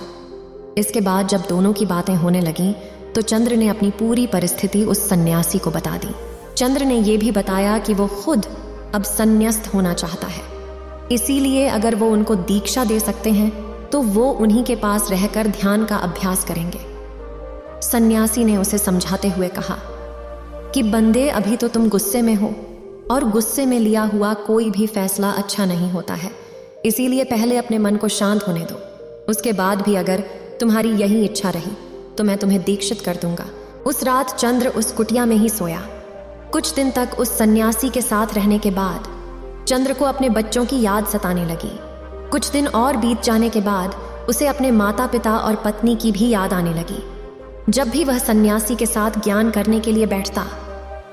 इसके बाद जब दोनों की बातें होने लगीं तो चंद्र ने अपनी पूरी परिस्थिति उस सन्यासी को बता दी। चंद्र ने यह भी बताया कि वो खुद अब संन्यास्त होना चाहता है, इसीलिए अगर वो उनको दीक्षा दे सकते हैं तो वो उन्हीं के पास रहकर ध्यान का अभ्यास करेंगे। सन्यासी ने उसे समझाते हुए कहा कि बंदे, अभी तो तुम गुस्से में हो और गुस्से में लिया हुआ कोई भी फैसला अच्छा नहीं होता है, इसीलिए पहले अपने मन को शांत होने दो। उसके बाद भी अगर तुम्हारी यही इच्छा रही तो मैं तुम्हें दीक्षित कर दूंगा। उस रात चंद्र उस कुटिया में ही सोया। कुछ दिन तक उस सन्यासी के साथ रहने के बाद चंद्र को अपने बच्चों की याद सताने लगी। कुछ दिन और बीत जाने के बाद उसे अपने माता पिता और पत्नी की भी याद आने लगी। जब भी वह सन्यासी के साथ ज्ञान करने के लिए बैठता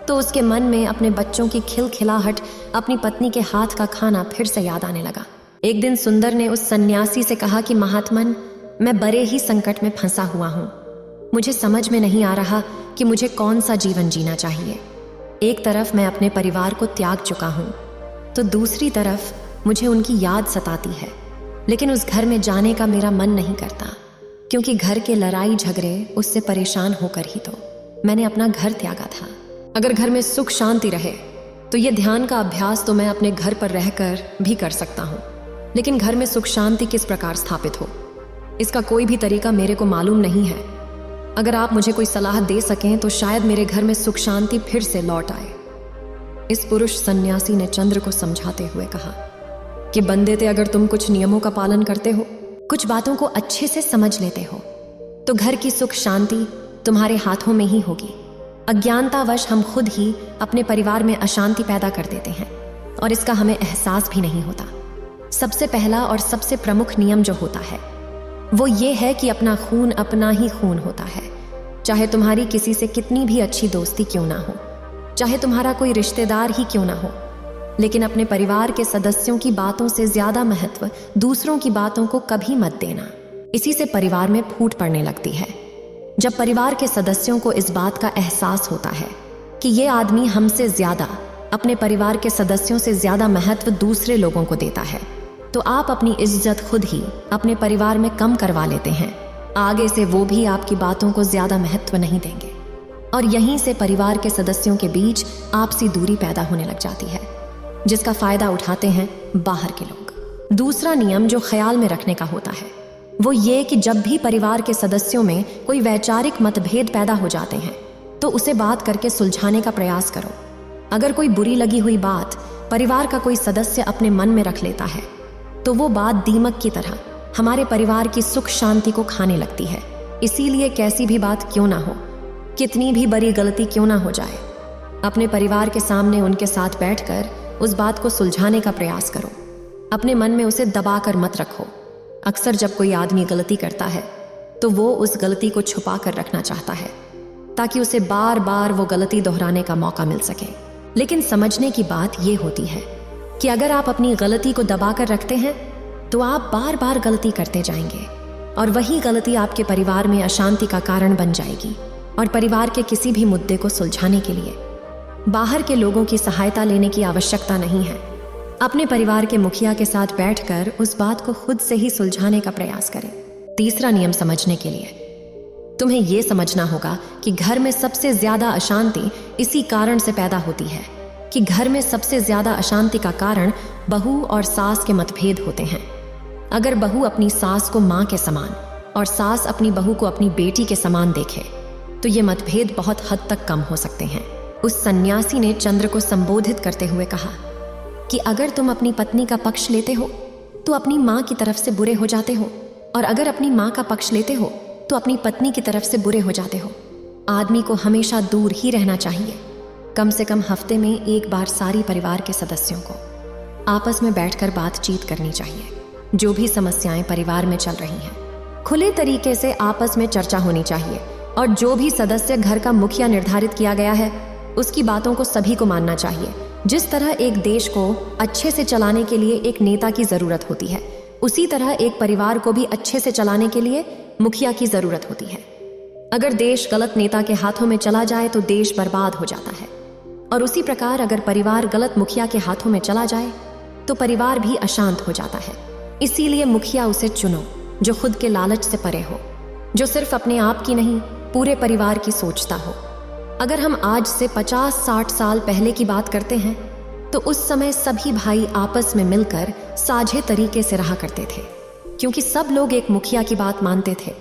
तो उसके मन में अपने बच्चों की खिलखिलाहट, अपनी पत्नी के हाथ का खाना फिर से याद आने लगा। एक दिन सुंदर ने उस सन्यासी से कहा कि महात्मन, मैं बड़े ही संकट में फंसा हुआ हूँ। मुझे समझ में नहीं आ रहा कि मुझे कौन सा जीवन जीना चाहिए। एक तरफ मैं अपने परिवार को त्याग चुका हूँ तो दूसरी तरफ मुझे उनकी याद सताती है, लेकिन उस घर में जाने का मेरा मन नहीं करता, क्योंकि घर के लड़ाई झगड़े उससे परेशान होकर ही तो मैंने अपना घर त्यागा था। अगर घर में सुख शांति रहे तो ये ध्यान का अभ्यास तो मैं अपने घर पर रहकर भी कर सकता हूँ, लेकिन घर में सुख शांति किस प्रकार स्थापित हो, इसका कोई भी तरीका मेरे को मालूम नहीं है। अगर आप मुझे कोई सलाह दे सकें तो शायद मेरे घर में सुख शांति फिर से लौट आए। इस पुरुष सन्यासी ने चंद्र को समझाते हुए कहा कि बंदे ते, अगर तुम कुछ नियमों का पालन करते हो, कुछ बातों को अच्छे से समझ लेते हो, तो घर की सुख शांति तुम्हारे हाथों में ही होगी। अज्ञानतावश हम खुद ही अपने परिवार में अशांति पैदा कर देते हैं और इसका हमें एहसास भी नहीं होता। सबसे पहला और सबसे प्रमुख नियम जो होता है वो ये है कि अपना खून अपना ही खून होता है। चाहे तुम्हारी किसी से कितनी भी अच्छी दोस्ती क्यों ना हो, चाहे तुम्हारा कोई रिश्तेदार ही क्यों ना हो, लेकिन अपने परिवार के सदस्यों की बातों से ज्यादा महत्व दूसरों की बातों को कभी मत देना। इसी से परिवार में फूट पड़ने लगती है। जब परिवार के सदस्यों को इस बात का एहसास होता है कि ये आदमी हमसे ज्यादा, अपने परिवार के सदस्यों से ज्यादा महत्व दूसरे लोगों को देता है, तो आप अपनी इज्जत खुद ही अपने परिवार में कम करवा लेते हैं। आगे से वो भी आपकी बातों को ज्यादा महत्व नहीं देंगे और यहीं से परिवार के सदस्यों के बीच आपसी दूरी पैदा होने लग जाती है, जिसका फायदा उठाते हैं बाहर के लोग। दूसरा नियम जो ख्याल में रखने का होता है वो ये कि जब भी परिवार के सदस्यों में कोई वैचारिक मतभेद पैदा हो जाते हैं तो उसे बात करके सुलझाने का प्रयास करो। अगर कोई बुरी लगी हुई बात परिवार का कोई सदस्य अपने मन में रख लेता है तो वो बात दीमक की तरह हमारे परिवार की सुख शांति को खाने लगती है। इसीलिए कैसी भी बात क्यों ना हो, कितनी भी बड़ी गलती क्यों ना हो जाए, अपने परिवार के सामने उनके साथ बैठकर उस बात को सुलझाने का प्रयास करो। अपने मन में उसे दबाकर मत रखो। अक्सर जब कोई आदमी गलती करता है तो वो उस गलती को छुपा कर रखना चाहता है ताकि उसे बार बार वो गलती दोहराने का मौका मिल सके। लेकिन समझने की बात ये होती है कि अगर आप अपनी गलती को दबा कर रखते हैं तो आप बार बार गलती करते जाएंगे और वही गलती आपके परिवार में अशांति का कारण बन जाएगी। और परिवार के किसी भी मुद्दे को सुलझाने के लिए बाहर के लोगों की सहायता लेने की आवश्यकता नहीं है। अपने परिवार के मुखिया के साथ बैठकर उस बात को खुद से ही सुलझाने का प्रयास करें। तीसरा नियम समझने के लिए तुम्हें यह समझना होगा कि घर में सबसे ज्यादा अशांति इसी कारण से पैदा होती है कि घर में सबसे ज्यादा अशांति का कारण बहू और सास के मतभेद होते हैं। अगर बहू अपनी सास को माँ के समान और सास अपनी बहू को अपनी बेटी के समान देखे तो ये मतभेद बहुत हद तक कम हो सकते हैं। उस सन्यासी ने चंद्र को संबोधित करते हुए कहा कि अगर तुम अपनी पत्नी का पक्ष लेते हो तो अपनी माँ की तरफ से बुरे हो जाते हो, और अगर अपनी माँ का पक्ष लेते हो तो अपनी पत्नी की तरफ से बुरे हो जाते हो। आदमी को हमेशा दूर ही रहना चाहिए। कम से कम हफ्ते में एक बार सारी परिवार के सदस्यों को आपस में बैठकर बातचीत करनी चाहिए। जो भी समस्याएं परिवार में चल रही हैं खुले तरीके से आपस में चर्चा होनी चाहिए, और जो भी सदस्य घर का मुखिया निर्धारित किया गया है उसकी बातों को सभी को मानना चाहिए। जिस तरह एक देश को अच्छे से चलाने के लिए एक नेता की जरूरत होती है, उसी तरह एक परिवार को भी अच्छे से चलाने के लिए मुखिया की जरूरत होती है। अगर देश गलत नेता के हाथों में चला जाए तो देश बर्बाद हो जाता है, और उसी प्रकार अगर परिवार गलत मुखिया के हाथों में चला जाए तो परिवार भी अशांत हो जाता है। इसीलिए मुखिया उसे चुनो जो खुद के लालच से परे हो, जो सिर्फ अपने आप की नहीं पूरे परिवार की सोचता हो। अगर हम आज से 50-60 साल पहले की बात करते हैं तो उस समय सभी भाई आपस में मिलकर साझे तरीके से रहा करते थे, क्योंकि सब लोग एक मुखिया की बात मानते थे,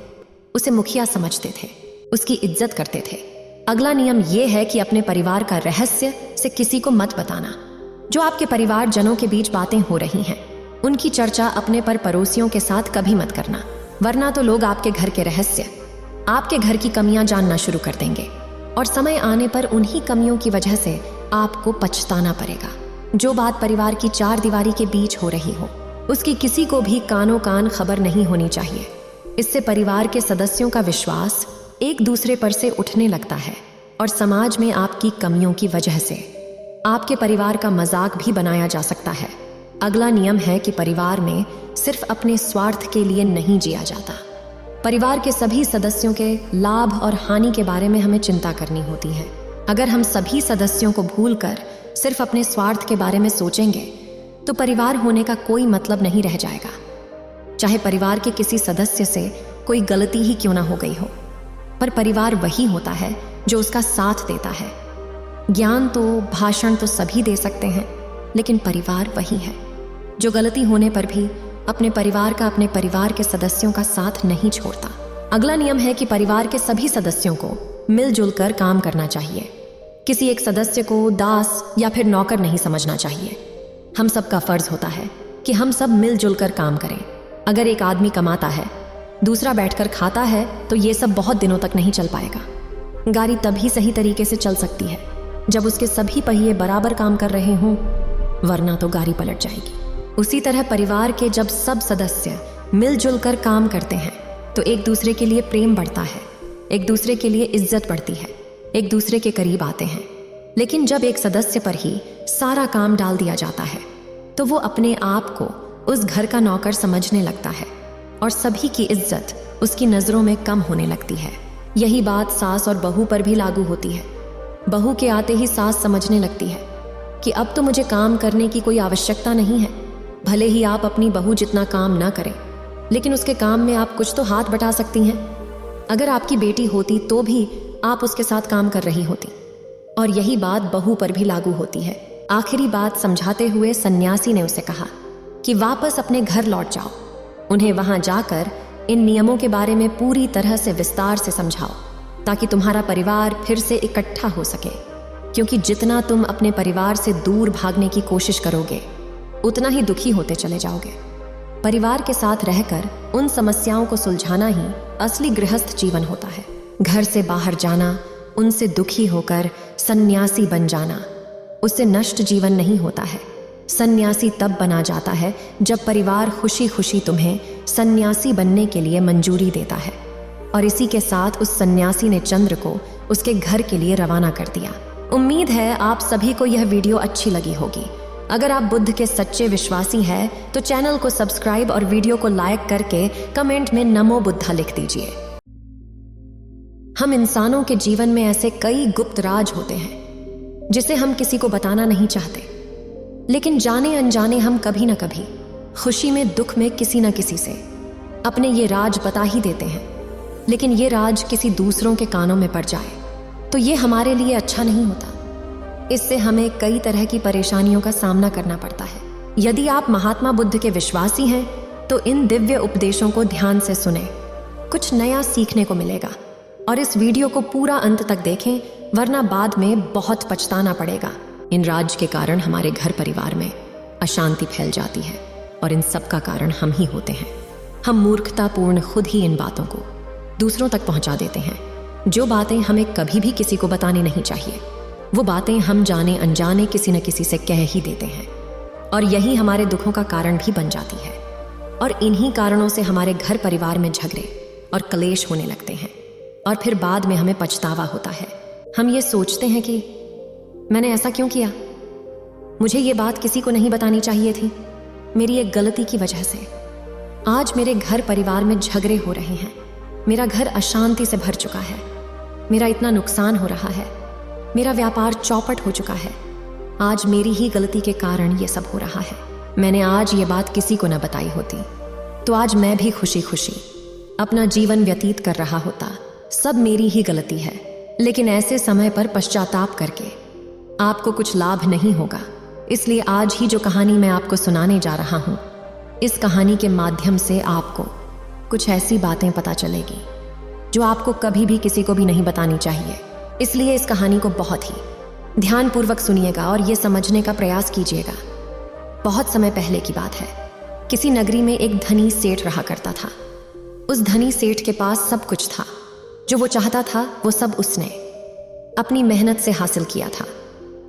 उसे मुखिया समझते थे, उसकी इज्जत करते थे। अगला नियम यह है कि अपने परिवार का रहस्य से किसी को मत बताना। जो आपके परिवार जनों के बीच बातें हो रही हैं उनकी चर्चा अपने पर पड़ोसियों के साथ कभी मत करना, वरना तो लोग आपके घर के रहस्य, आपके घर की कमियां जानना शुरू कर देंगे और समय आने पर उन्हीं कमियों की वजह से आपको पछताना पड़ेगा। जो बात परिवार की चार दीवारी के बीच हो रही हो उसकी किसी को भी कानों कान खबर नहीं होनी चाहिए। इससे परिवार के सदस्यों का विश्वास एक दूसरे पर से उठने लगता है और समाज में आपकी कमियों की वजह से आपके परिवार का मजाक भी बनाया जा सकता है। अगला नियम है कि परिवार में सिर्फ अपने स्वार्थ के लिए नहीं जिया जाता। परिवार के सभी सदस्यों के लाभ और हानि के बारे में हमें चिंता करनी होती है। अगर हम सभी सदस्यों को भूलकर सिर्फ अपने स्वार्थ के बारे में सोचेंगे तो परिवार होने का कोई मतलब नहीं रह जाएगा। चाहे परिवार के किसी सदस्य से कोई गलती ही क्यों ना हो गई हो, पर परिवार वही होता है जो उसका साथ देता है। ज्ञान तो, भाषण तो सभी दे सकते हैं, लेकिन परिवार वही है जो गलती होने पर भी अपने परिवार का, अपने परिवार के सदस्यों का साथ नहीं छोड़ता। अगला नियम है कि परिवार के सभी सदस्यों को मिलजुल कर काम करना चाहिए। किसी एक सदस्य को दास या फिर नौकर नहीं समझना चाहिए। हम सबका फर्ज होता है कि हम सब मिलजुल कर काम करें। अगर एक आदमी कमाता है, दूसरा बैठकर खाता है तो ये सब बहुत दिनों तक नहीं चल पाएगा। गाड़ी तभी सही तरीके से चल सकती है जब उसके सभी पहिए बराबर काम कर रहे हों, वरना तो गाड़ी पलट जाएगी। उसी तरह परिवार के जब सब सदस्य मिलजुल कर काम करते हैं तो एक दूसरे के लिए प्रेम बढ़ता है, एक दूसरे के लिए इज्जत बढ़ती है, एक दूसरे के करीब आते हैं। लेकिन जब एक सदस्य पर ही सारा काम डाल दिया जाता है तो वो अपने आप को उस घर का नौकर समझने लगता है और सभी की इज्जत उसकी नज़रों में कम होने लगती है। यही बात सास और बहू पर भी लागू होती है। बहू के आते ही सास समझने लगती है कि अब तो मुझे काम करने की कोई आवश्यकता नहीं है। भले ही आप अपनी बहू जितना काम ना करें, लेकिन उसके काम में आप कुछ तो हाथ बटा सकती हैं। अगर आपकी बेटी होती तो भी आप उसके साथ काम कर रही होती। और यही बात बहू पर भी लागू होती है। आखिरी बात समझाते हुए सन्यासी ने उसे कहा कि वापस अपने घर लौट जाओ। उन्हें वहां जाकर इन नियमों के बारे में पूरी तरह से विस्तार से समझाओ ताकि तुम्हारा परिवार फिर से इकट्ठा हो सके, क्योंकि जितना तुम अपने परिवार से दूर भागने की कोशिश करोगे उतना ही दुखी होते चले जाओगे। परिवार के साथ रहकर उन समस्याओं को सुलझाना ही असली गृहस्थ जीवन होता है। घर से बाहर जाना, उनसे दुखी होकर सन्यासी बन जाना, उससे नष्ट जीवन नहीं होता है। सन्यासी तब बना जाता है जब परिवार खुशी खुशी तुम्हें सन्यासी बनने के लिए मंजूरी देता है। और इसी के साथ उस सन्यासी ने चंद्र को उसके घर के लिए रवाना कर दिया। उम्मीद है आप सभी को यह वीडियो अच्छी लगी होगी। अगर आप बुद्ध के सच्चे विश्वासी हैं तो चैनल को सब्सक्राइब और वीडियो को लाइक करके कमेंट में नमो बुद्धा लिख दीजिए। हम इंसानों के जीवन में ऐसे कई गुप्त राज होते हैं जिसे हम किसी को बताना नहीं चाहते, लेकिन जाने अनजाने हम कभी ना कभी खुशी में दुख में किसी न किसी से अपने ये राज बता ही देते हैं। लेकिन ये राज किसी दूसरों के कानों में पड़ जाए तो ये हमारे लिए अच्छा नहीं होता। इससे हमें कई तरह की परेशानियों का सामना करना पड़ता है। यदि आप महात्मा बुद्ध के विश्वासी हैं तो इन दिव्य उपदेशों को ध्यान से सुनें, कुछ नया सीखने को मिलेगा। और इस वीडियो को पूरा अंत तक देखें, वरना बाद में बहुत पछताना पड़ेगा। इन राज के कारण हमारे घर परिवार में अशांति फैल जाती है और इन सब का कारण हम ही होते हैं। हम मूर्खतापूर्ण खुद ही इन बातों को दूसरों तक पहुंचा देते हैं। जो बातें हमें कभी भी किसी को बतानी नहीं चाहिए, वो बातें हम जाने अनजाने किसी न किसी से कह ही देते हैं और यही हमारे दुखों का कारण भी बन जाती है। और इन्हीं कारणों से हमारे घर परिवार में झगड़े और कलेश होने लगते हैं और फिर बाद में हमें पछतावा होता है। हम ये सोचते हैं कि मैंने ऐसा क्यों किया, मुझे ये बात किसी को नहीं बतानी चाहिए थी, मेरी एक गलती की वजह से आज मेरे घर परिवार में झगड़े हो रहे हैं, मेरा घर अशांति से भर चुका है, मेरा इतना नुकसान हो रहा है, मेरा व्यापार चौपट हो चुका है, आज मेरी ही गलती के कारण ये सब हो रहा है। मैंने आज ये बात किसी को न बताई होती तो आज मैं भी खुशी खुशी अपना जीवन व्यतीत कर रहा होता। सब मेरी ही गलती है, लेकिन ऐसे समय पर पश्चाताप करके आपको कुछ लाभ नहीं होगा। इसलिए आज ही जो कहानी मैं आपको सुनाने जा रहा हूँ, इस कहानी के माध्यम से आपको कुछ ऐसी बातें पता चलेगी जो आपको कभी भी किसी को भी नहीं बतानी चाहिए। इसलिए इस कहानी को बहुत ही ध्यानपूर्वक सुनिएगा और ये समझने का प्रयास कीजिएगा। बहुत समय पहले की बात है, किसी नगरी में एक धनी सेठ रहा करता था। उस धनी सेठ के पास सब कुछ था, जो वो चाहता था वो सब उसने अपनी मेहनत से हासिल किया था।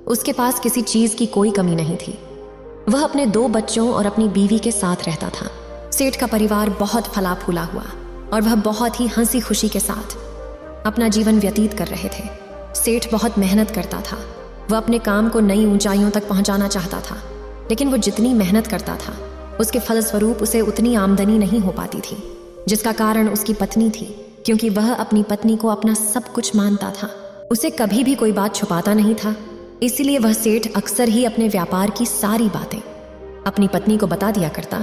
उसके पास किसी चीज की कोई कमी नहीं थी। वह अपने 2 बच्चों और अपनी बीवी के साथ रहता था। सेठ का परिवार बहुत फला फूला हुआ और वह बहुत ही हंसी खुशी के साथ अपना जीवन व्यतीत कर रहे थे। सेठ बहुत मेहनत करता था। वह अपने काम को नई ऊंचाइयों तक पहुंचाना चाहता था, लेकिन वो जितनी मेहनत करता था उसके फलस्वरूप उसे उतनी आमदनी नहीं हो पाती थी, जिसका कारण उसकी पत्नी थी, क्योंकि वह अपनी पत्नी को अपना सब कुछ मानता था। उसे कभी भी कोई बात छुपाता नहीं था। इसीलिए वह सेठ अक्सर ही अपने व्यापार की सारी बातें अपनी पत्नी को बता दिया करता।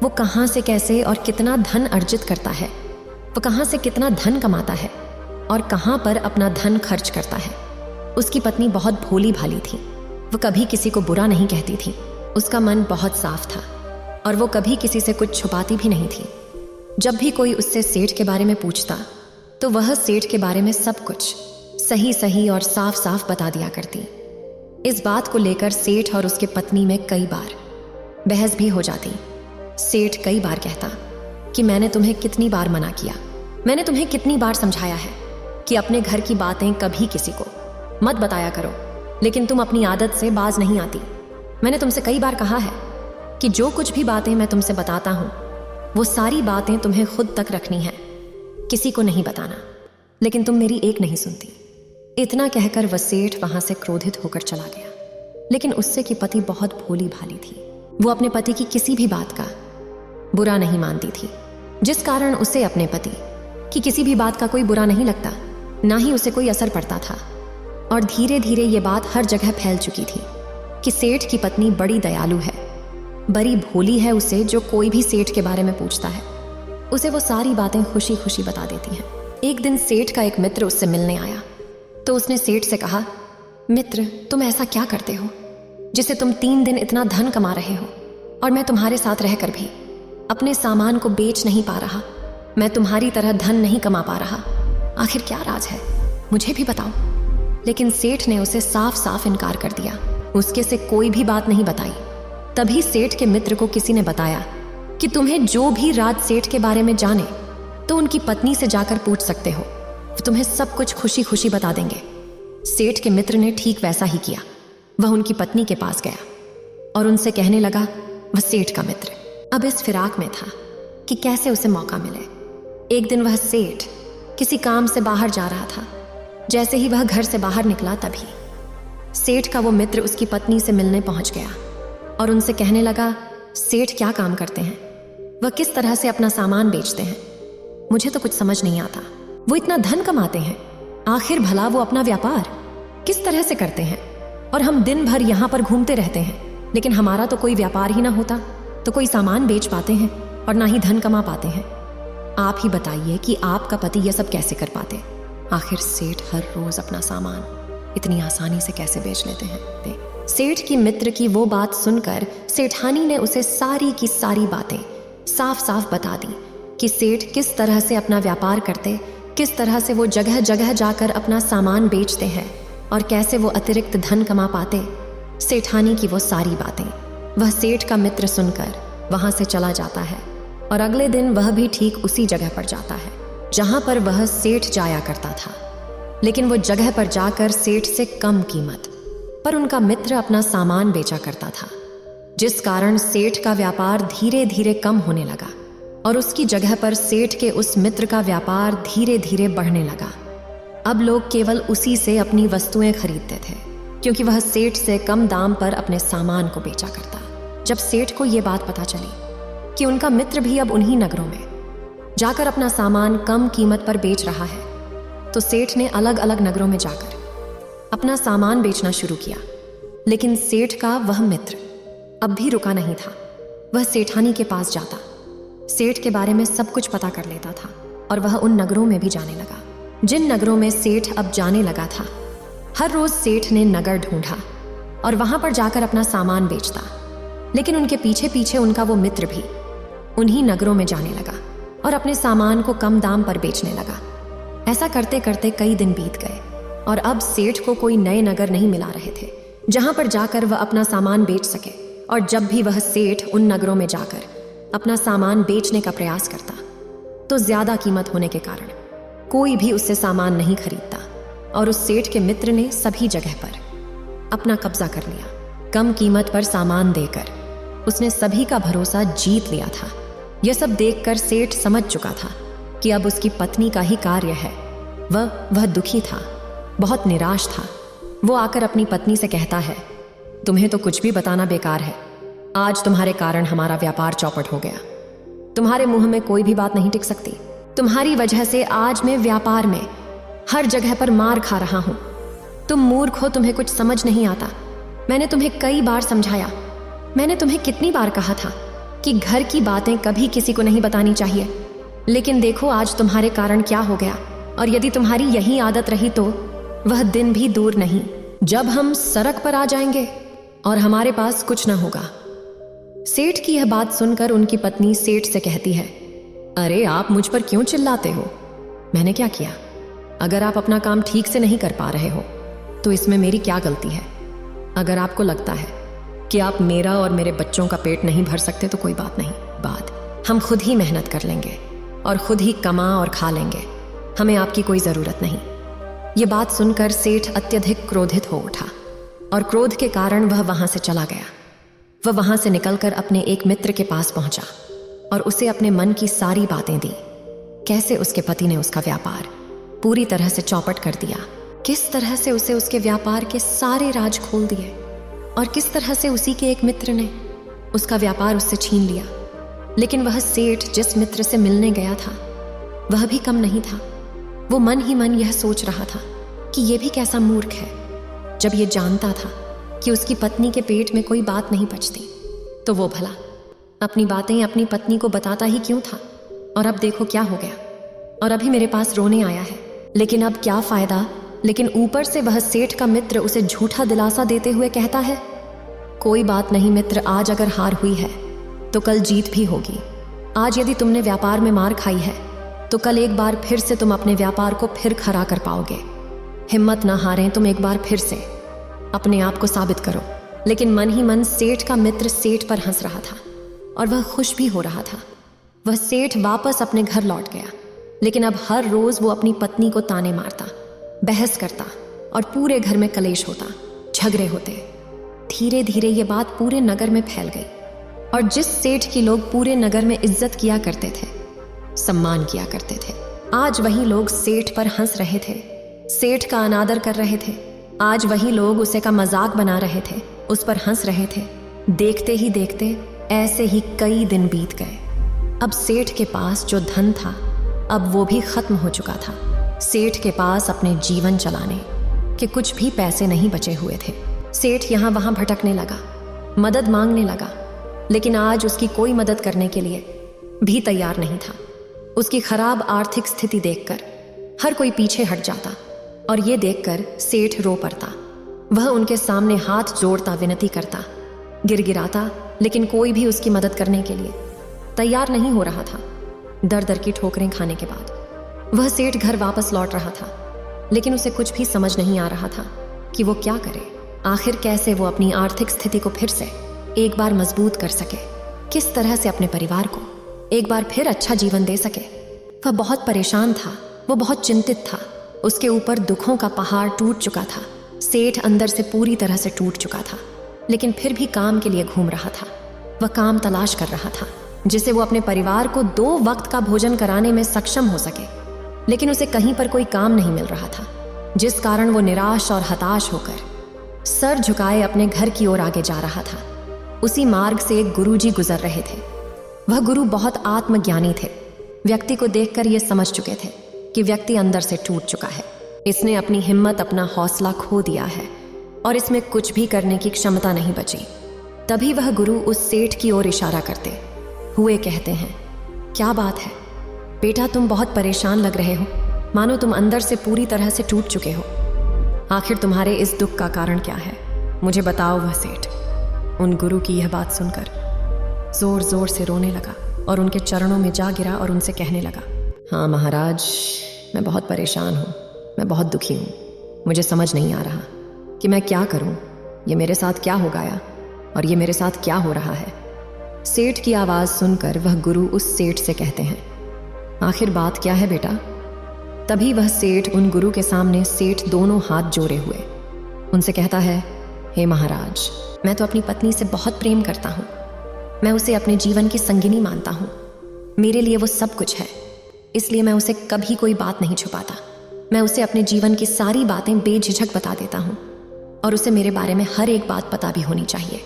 वो कहाँ से कैसे और कितना धन अर्जित करता है, वो कहाँ से कितना धन कमाता है और कहाँ पर अपना धन खर्च करता है। उसकी पत्नी बहुत भोली भाली थी। वो कभी किसी को बुरा नहीं कहती थी। उसका मन बहुत साफ था और वो कभी किसी से कुछ छुपाती भी नहीं थी। जब भी कोई उससे सेठ के बारे में पूछता तो वह सेठ के बारे में सब कुछ सही सही और साफ साफ बता दिया करती। इस बात को लेकर सेठ और उसके पत्नी में कई बार बहस भी हो जाती। सेठ कई बार कहता कि मैंने तुम्हें कितनी बार मना किया, मैंने तुम्हें कितनी बार समझाया है कि अपने घर की बातें कभी किसी को मत बताया करो, लेकिन तुम अपनी आदत से बाज नहीं आती। मैंने तुमसे कई बार कहा है कि जो कुछ भी बातें मैं तुमसे बताता हूँ वो सारी बातें तुम्हें खुद तक रखनी है, किसी को नहीं बताना, लेकिन तुम मेरी एक नहीं सुनती। इतना कहकर वह सेठ वहां से क्रोधित होकर चला गया। लेकिन उससे की पति बहुत भोली भाली थी। वो अपने पति की किसी भी बात का बुरा नहीं मानती थी, जिस कारण उसे अपने पति की किसी भी बात का कोई बुरा नहीं लगता, ना ही उसे कोई असर पड़ता था। और धीरे धीरे ये बात हर जगह फैल चुकी थी कि सेठ की पत्नी बड़ी दयालु है, बड़ी भोली है। उसे जो कोई भी सेठ के बारे में पूछता है उसे वो सारी बातें खुशी खुशी बता देती हैं। एक दिन सेठ का एक मित्र उससे मिलने आया तो उसने सेठ से कहा, मित्र, तुम ऐसा क्या करते हो जिसे तुम 3 दिन इतना धन कमा रहे हो और मैं तुम्हारे साथ रहकर भी अपने सामान को बेच नहीं पा रहा। मैं तुम्हारी तरह धन नहीं कमा पा रहा। आखिर क्या राज है, मुझे भी बताओ। लेकिन सेठ ने उसे साफ साफ इनकार कर दिया, उसके से कोई भी बात नहीं बताई। तभी सेठ के मित्र को किसी ने बताया कि तुम्हें जो भी राज सेठ के बारे में जाने तो उनकी पत्नी से जाकर पूछ सकते हो, तुम्हें सब कुछ खुशी खुशी बता देंगे। सेठ के मित्र ने ठीक वैसा ही किया। वह उनकी पत्नी के पास गया और उनसे कहने लगा, वह सेठ का मित्र अब इस फिराक में था कि कैसे उसे मौका मिले। एक दिन वह सेठ किसी काम से बाहर जा रहा था। जैसे ही वह घर से बाहर निकला तभी सेठ का वो मित्र उसकी पत्नी से मिलने पहुंच गया और उनसे कहने लगा, सेठ क्या काम करते हैं, वह किस तरह से अपना सामान बेचते हैं, मुझे तो कुछ समझ नहीं आता। वो इतना धन कमाते हैं, आखिर भला वो अपना व्यापार किस तरह से करते हैं, और हम दिन भर यहाँ पर घूमते रहते हैं, लेकिन हमारा तो कोई व्यापार ही ना होता तो कोई सामान बेच पाते हैं और ना ही धन कमा पाते हैं। आप ही बताइए कि आपका पति ये सब कैसे कर पाते। आखिर सेठ हर रोज अपना सामान इतनी आसानी से कैसे बेच लेते हैं। सेठ की मित्र की वो बात सुनकर सेठानी ने उसे सारी की सारी बातें साफ साफ बता दी कि सेठ किस तरह से अपना व्यापार करते, किस तरह से वो जगह जगह जाकर अपना सामान बेचते हैं और कैसे वो अतिरिक्त धन कमा पाते। सेठानी की वो सारी बातें वह सेठ का मित्र सुनकर वहां से चला जाता है और अगले दिन वह भी ठीक उसी जगह पर जाता है जहां पर वह सेठ जाया करता था। लेकिन वो जगह पर जाकर सेठ से कम कीमत पर उनका मित्र अपना सामान बेचा करता था, जिस कारण सेठ का व्यापार धीरे धीरे कम होने लगा और उसकी जगह पर सेठ के उस मित्र का व्यापार धीरे धीरे बढ़ने लगा। अब लोग केवल उसी से अपनी वस्तुएं खरीदते थे क्योंकि वह सेठ से कम दाम पर अपने सामान को बेचा करता। जब सेठ को यह बात पता चली कि उनका मित्र भी अब उन्हीं नगरों में जाकर अपना सामान कम कीमत पर बेच रहा है, तो सेठ ने अलग अलग नगरों में जाकर अपना सामान बेचना शुरू किया। लेकिन सेठ का वह मित्र अब भी रुका नहीं था। वह सेठानी के पास जाता, सेठ के बारे में सब कुछ पता कर लेता था और वह उन नगरों में भी जाने लगा जिन नगरों में सेठ अब जाने लगा था। हर रोज सेठ ने नगर ढूंढा और वहां पर जाकर अपना सामान बेचता, लेकिन उनके पीछे पीछे उनका वो मित्र भी उन्हीं नगरों में जाने लगा और अपने सामान को कम दाम पर बेचने लगा। ऐसा करते करते कई दिन बीत गए और अब सेठ को कोई नए नगर नहीं मिला रहे थे जहां पर जाकर वह अपना सामान बेच सके। और जब भी वह सेठ उन नगरों में जाकर अपना सामान बेचने का प्रयास करता तो ज्यादा कीमत होने के कारण कोई भी उससे सामान नहीं खरीदता और उस सेठ के मित्र ने सभी जगह पर अपना कब्जा कर लिया। कम कीमत पर सामान देकर उसने सभी का भरोसा जीत लिया था। यह सब देखकर सेठ समझ चुका था कि अब उसकी पत्नी का ही कार्य है। वह दुखी था, बहुत निराश था। वो आकर अपनी पत्नी से कहता है, तुम्हें तो कुछ भी बताना बेकार है। आज तुम्हारे कारण हमारा व्यापार चौपट हो गया। तुम्हारे मुंह में कोई भी बात नहीं टिक सकती। तुम्हारी वजह से आज मैं व्यापार में हर जगह पर मार खा रहा हूं। तुम मूर्ख हो, तुम्हें कुछ समझ नहीं आता। मैंने तुम्हें कई बार समझाया। मैंने तुम्हें कितनी बार कहा था कि घर की बातें कभी किसी को नहीं बतानी चाहिए, लेकिन देखो आज तुम्हारे कारण क्या हो गया। और यदि तुम्हारी यही आदत रही तो वह दिन भी दूर नहीं जब हम सड़क पर आ जाएंगे और हमारे पास कुछ ना होगा। सेठ की यह बात सुनकर उनकी पत्नी सेठ से कहती है, अरे आप मुझ पर क्यों चिल्लाते हो? मैंने क्या किया? अगर आप अपना काम ठीक से नहीं कर पा रहे हो तो इसमें मेरी क्या गलती है? अगर आपको लगता है कि आप मेरा और मेरे बच्चों का पेट नहीं भर सकते तो कोई बात नहीं, हम खुद ही मेहनत कर लेंगे और खुद ही कमा और खा लेंगे। हमें आपकी कोई ज़रूरत नहीं। ये बात सुनकर सेठ अत्यधिक क्रोधित हो उठा और क्रोध के कारण वह वहां से चला गया। वह वहां से निकलकर अपने एक मित्र के पास पहुंचा और उसे अपने मन की सारी बातें दी। कैसे उसके पति ने उसका व्यापार पूरी तरह से चौपट कर दिया, किस तरह से उसे उसके व्यापार के सारे राज खोल दिए और किस तरह से उसी के एक मित्र ने उसका व्यापार उससे छीन लिया। लेकिन वह सेठ जिस मित्र से मिलने गया था वह भी कम नहीं था। वो मन ही मन यह सोच रहा था कि यह भी कैसा मूर्ख है, जब ये जानता था कि उसकी पत्नी के पेट में कोई बात नहीं पचती तो वो भला अपनी बातें अपनी पत्नी को बताता ही क्यों था। और अब देखो क्या हो गया, और अभी मेरे पास रोने आया है। लेकिन अब क्या फायदा। लेकिन ऊपर से वह सेठ का मित्र उसे झूठा दिलासा देते हुए कहता है, कोई बात नहीं मित्र, आज अगर हार हुई है तो कल जीत भी होगी। आज यदि तुमने व्यापार में मार खाई है तो कल एक बार फिर से तुम अपने व्यापार को फिर खड़ा कर पाओगे। हिम्मत ना हारें, तुम एक बार फिर से अपने आप को साबित करो। लेकिन मन ही मन सेठ का मित्र सेठ पर हंस रहा था और वह खुश भी हो रहा था। वह सेठ वापस अपने घर लौट गया, लेकिन अब हर रोज वो अपनी पत्नी को ताने मारता, बहस करता और पूरे घर में कलेश होता, झगड़े होते। धीरे धीरे ये बात पूरे नगर में फैल गई और जिस सेठ की लोग पूरे नगर में इज्जत किया करते थे, सम्मान किया करते थे, आज वही लोग सेठ पर हंस रहे थे, सेठ का अनादर कर रहे थे। आज वही लोग उसे का मजाक बना रहे थे, उस पर हंस रहे थे। देखते ही देखते ऐसे ही कई दिन बीत गए। अब सेठ के पास जो धन था अब वो भी खत्म हो चुका था। सेठ के पास अपने जीवन चलाने के कुछ भी पैसे नहीं बचे हुए थे। सेठ यहाँ वहाँ भटकने लगा, मदद मांगने लगा, लेकिन आज उसकी कोई मदद करने के लिए भी तैयार नहीं था। उसकी खराब आर्थिक स्थिति देखकर हर कोई पीछे हट जाता और ये देखकर सेठ रो पड़ता। वह उनके सामने हाथ जोड़ता, विनती करता, गिड़गिड़ाता, लेकिन कोई भी उसकी मदद करने के लिए तैयार नहीं हो रहा था। दर दर की ठोकरें खाने के बाद वह सेठ घर वापस लौट रहा था, लेकिन उसे कुछ भी समझ नहीं आ रहा था कि वो क्या करे। आखिर कैसे वो अपनी आर्थिक स्थिति को फिर से एक बार मजबूत कर सके, किस तरह से अपने परिवार को एक बार फिर अच्छा जीवन दे सके। वह बहुत परेशान था, वो बहुत चिंतित था। उसके ऊपर दुखों का पहाड़ टूट चुका था। सेठ अंदर से पूरी तरह से टूट चुका था, लेकिन फिर भी काम के लिए घूम रहा था। वह काम तलाश कर रहा था जिसे वो अपने परिवार को 2 वक्त का भोजन कराने में सक्षम हो सके, लेकिन उसे कहीं पर कोई काम नहीं मिल रहा था, जिस कारण वो निराश और हताश होकर सर झुकाए अपने घर की ओर आगे जा रहा था। उसी मार्ग से एक गुरुजी गुजर रहे थे। वह गुरु बहुत आत्मज्ञानी थे। व्यक्ति को देखकर ये समझ चुके थे कि व्यक्ति अंदर से टूट चुका है, इसने अपनी हिम्मत, अपना हौसला खो दिया है और इसमें कुछ भी करने की क्षमता नहीं बची। तभी वह गुरु उस सेठ की ओर इशारा करते हुए कहते हैं, क्या बात है बेटा, तुम बहुत परेशान लग रहे हो, मानो तुम अंदर से पूरी तरह से टूट चुके हो। आखिर तुम्हारे इस दुख का कारण क्या है, मुझे बताओ। वह सेठ उन गुरु की यह बात सुनकर जोर जोर से रोने लगा और उनके चरणों में जा गिरा और उनसे कहने लगा, हाँ महाराज, मैं बहुत परेशान हूँ, मैं बहुत दुखी हूँ। मुझे समझ नहीं आ रहा कि मैं क्या करूँ, ये मेरे साथ क्या हो गया और ये मेरे साथ क्या हो रहा है। सेठ की आवाज़ सुनकर वह गुरु उस सेठ से कहते हैं, आखिर बात क्या है बेटा। तभी वह सेठ उन गुरु के सामने सेठ दोनों हाथ जोड़े हुए उनसे कहता है, हे महाराज, मैं तो अपनी पत्नी से बहुत प्रेम करता हूँ, मैं उसे अपने जीवन की संगिनी मानता हूँ, मेरे लिए वो सब कुछ है, इसलिए मैं उसे कभी कोई बात नहीं छुपाता। मैं उसे अपने जीवन की सारी बातें बेझिझक बता देता हूँ और उसे मेरे बारे में हर एक बात पता भी होनी चाहिए,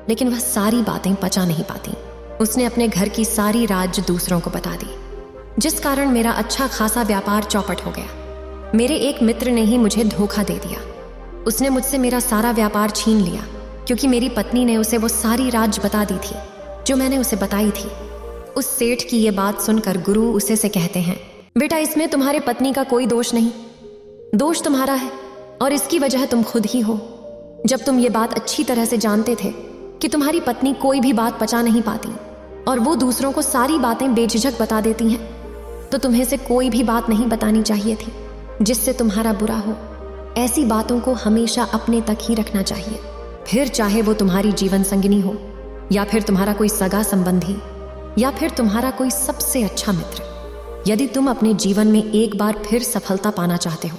लेकिन वह सारी बातें पचा नहीं पाती। उसने अपने घर की सारी राज दूसरों को बता दी, जिस कारण मेरा अच्छा खासा व्यापार चौपट हो गया। मेरे एक मित्र ने ही मुझे धोखा दे दिया, उसने मुझसे मेरा सारा व्यापार छीन लिया, क्योंकि मेरी पत्नी ने उसे वो सारी राज बता दी थी जो मैंने उसे बताई थी। उस सेठ की ये बात सुनकर गुरु उसे से कहते हैं, बेटा, इसमें तुम्हारे पत्नी का कोई दोष नहीं, दोष तुम्हारा है और इसकी वजह तुम खुद ही हो। जब तुम ये बात अच्छी तरह से जानते थे कि तुम्हारी पत्नी कोई भी बात पचा नहीं पाती और वो दूसरों को सारी बातें बेझिझक बता देती हैं, तो तुम्हें से कोई भी बात नहीं बतानी चाहिए थी जिससे तुम्हारा बुरा हो। ऐसी बातों को हमेशा अपने तक ही रखना चाहिए, फिर चाहे वो तुम्हारी जीवन संगिनी हो या फिर तुम्हारा कोई सगा संबंधी या फिर तुम्हारा कोई सबसे अच्छा मित्र। यदि तुम अपने जीवन में एक बार फिर सफलता पाना चाहते हो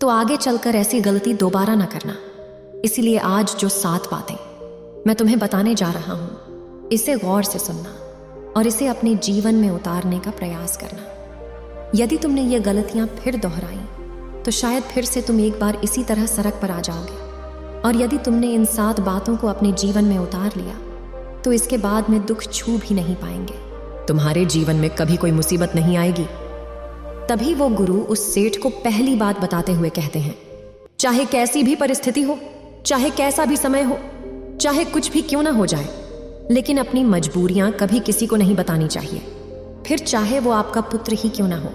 तो आगे चलकर ऐसी गलती दोबारा ना करना। इसीलिए आज जो 7 बातें मैं तुम्हें बताने जा रहा हूं, इसे गौर से सुनना और इसे अपने जीवन में उतारने का प्रयास करना। यदि तुमने ये गलतियां फिर दोहराई तो शायद फिर से तुम एक बार इसी तरह सड़क पर आ जाओगे। और यदि तुमने इन 7 बातों को अपने जीवन में उतार लिया तो इसके बाद में दुख छू भी नहीं पाएंगे। तुम्हारे जीवन में कभी कोई मुसीबत नहीं आएगी। तभी वो गुरु उस सेठ को पहली बात बताते हुए कहते हैं, चाहे कैसी भी परिस्थिति हो, चाहे कैसा भी समय हो, चाहे कुछ भी क्यों ना हो जाए, लेकिन अपनी मजबूरियां कभी किसी को नहीं बतानी चाहिए। फिर चाहे वो आपका पुत्र ही क्यों ना हो,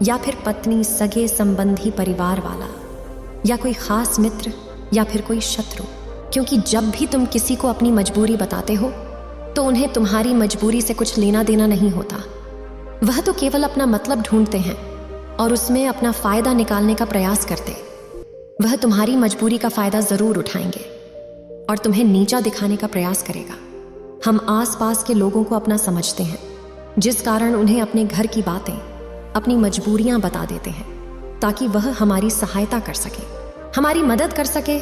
या फिर पत्नी, सगे संबंधी, परिवार वाला, या कोई खास मित्र, या फिर कोई शत्रु। क्योंकि जब भी तुम किसी को अपनी मजबूरी बताते हो तो उन्हें तुम्हारी मजबूरी से कुछ लेना देना नहीं होता। वह तो केवल अपना मतलब ढूंढते हैं और उसमें अपना फायदा निकालने का प्रयास करते। वह तुम्हारी मजबूरी का फायदा जरूर उठाएंगे और तुम्हें नीचा दिखाने का प्रयास करेगा। हम आसपास के लोगों को अपना समझते हैं, जिस कारण उन्हें अपने घर की बातें, अपनी मजबूरियां बता देते हैं ताकि वह हमारी सहायता कर सके, हमारी मदद कर सके।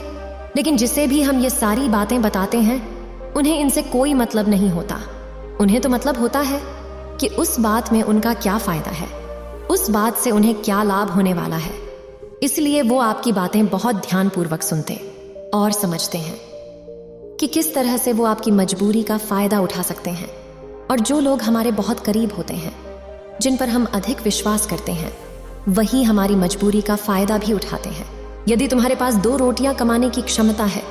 लेकिन जिसे भी हम ये सारी बातें बताते हैं उन्हें इनसे कोई मतलब नहीं होता। उन्हें तो मतलब होता है कि उस बात में उनका क्या फायदा है, उस बात से उन्हें क्या लाभ होने वाला है। इसलिए वो आपकी बातें बहुत ध्यानपूर्वक सुनते और समझते हैं कि किस तरह से वो आपकी मजबूरी का फायदा उठा सकते हैं। और जो लोग हमारे बहुत करीब होते हैं, जिन पर हम अधिक विश्वास करते हैं, वही हमारी मजबूरी का फायदा भी उठाते हैं। यदि तुम्हारे पास 2 रोटियां कमाने की क्षमता है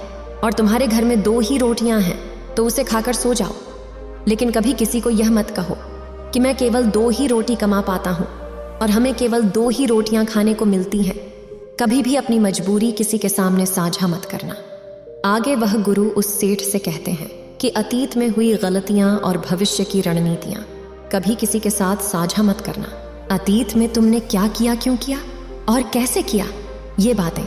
और तुम्हारे घर में 2 ही रोटियां हैं तो उसे खाकर सो जाओ। लेकिन कभी किसी को यह मत कहो कि मैं केवल 2 ही रोटी कमा पाता हूं और हमें केवल 2 ही रोटियां खाने को मिलती हैं। कभी भी अपनी मजबूरी किसी के सामने साझा मत करना। आगे वह गुरु उस सेठ से कहते हैं कि अतीत में हुई गलतियां और भविष्य की रणनीतियां कभी किसी के साथ साझा मत करना। अतीत में तुमने क्या किया, क्यों किया और कैसे किया, ये बातें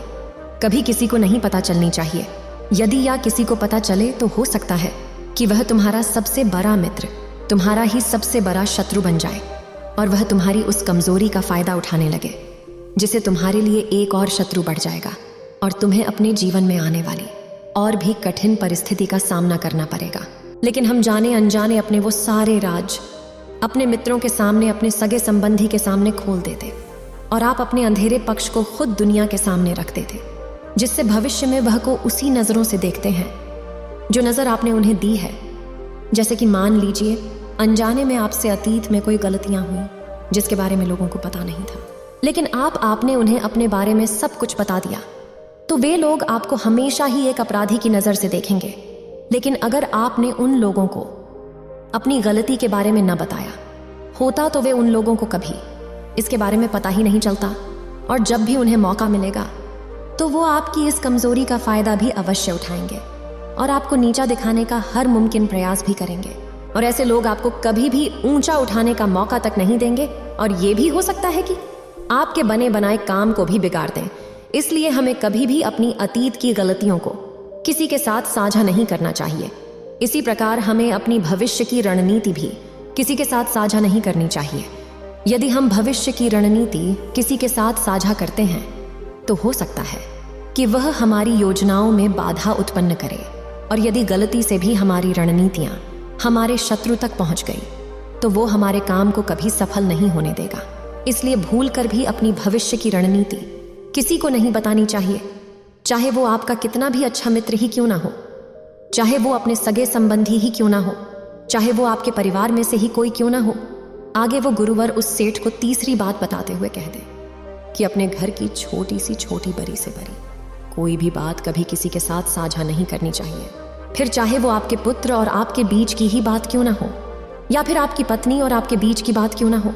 कभी किसी को नहीं पता चलनी चाहिए। यदि या किसी को पता चले तो हो सकता है कि वह तुम्हारा सबसे बड़ा मित्र, तुम्हारा ही सबसे बड़ा शत्रु बन जाए और वह तुम्हारी उस कमजोरी का फायदा उठाने लगे, जिससे तुम्हारे लिए एक और शत्रु बढ़ जाएगा और तुम्हें अपने जीवन में आने वाली और भी कठिन परिस्थिति का सामना करना पड़ेगा। लेकिन हम जाने अनजाने अपने वो सारे राज अपने मित्रों के सामने, अपने सगे संबंधी के सामने खोल देते और आप अपने अंधेरे पक्ष को खुद दुनिया के सामने रख देते, जिससे भविष्य में वह को उसी नजरों से देखते हैं जो नजर आपने उन्हें दी है। जैसे कि मान लीजिए अनजाने में आपसे अतीत में कोई गलतियां हुई जिसके बारे में लोगों को पता नहीं था, लेकिन आपने उन्हें अपने बारे में सब कुछ बता दिया, तो वे लोग आपको हमेशा ही एक अपराधी की नजर से देखेंगे। लेकिन अगर आपने उन लोगों को अपनी गलती के बारे में न बताया होता तो वे उन लोगों को कभी इसके बारे में पता ही नहीं चलता, और जब भी उन्हें मौका मिलेगा तो वो आपकी इस कमजोरी का फायदा भी अवश्य उठाएंगे और आपको नीचा दिखाने का हर मुमकिन प्रयास भी करेंगे। और ऐसे लोग आपको कभी भी ऊंचा उठाने का मौका तक नहीं देंगे, और ये भी हो सकता है कि आपके बने बनाए काम को भी बिगाड़ दें। इसलिए हमें कभी भी अपनी अतीत की गलतियों को किसी के साथ साझा नहीं करना चाहिए। इसी प्रकार हमें अपनी भविष्य की रणनीति भी किसी के साथ साझा नहीं करनी चाहिए। यदि हम भविष्य की रणनीति किसी के साथ साझा करते हैं तो हो सकता है कि वह हमारी योजनाओं में बाधा उत्पन्न करे, और यदि गलती से भी हमारी रणनीतियां हमारे शत्रु तक पहुंच गई तो वो हमारे काम को कभी सफल नहीं होने देगा। इसलिए भूल कर भी अपनी भविष्य की रणनीति किसी को नहीं बतानी चाहिए, चाहे वो आपका कितना भी अच्छा मित्र ही क्यों ना हो, चाहे वो अपने सगे संबंधी ही क्यों ना हो, चाहे वो आपके परिवार में से ही कोई क्यों ना हो। आगे वो गुरुवर उस सेठ को तीसरी बात बताते हुए कह दे कि अपने घर की छोटी सी छोटी बड़ी से बड़ी कोई भी बात कभी किसी के साथ साझा नहीं करनी चाहिए। फिर चाहे वो आपके पुत्र और आपके बीच की ही बात क्यों ना हो, या फिर आपकी पत्नी और आपके बीच की बात क्यों ना हो,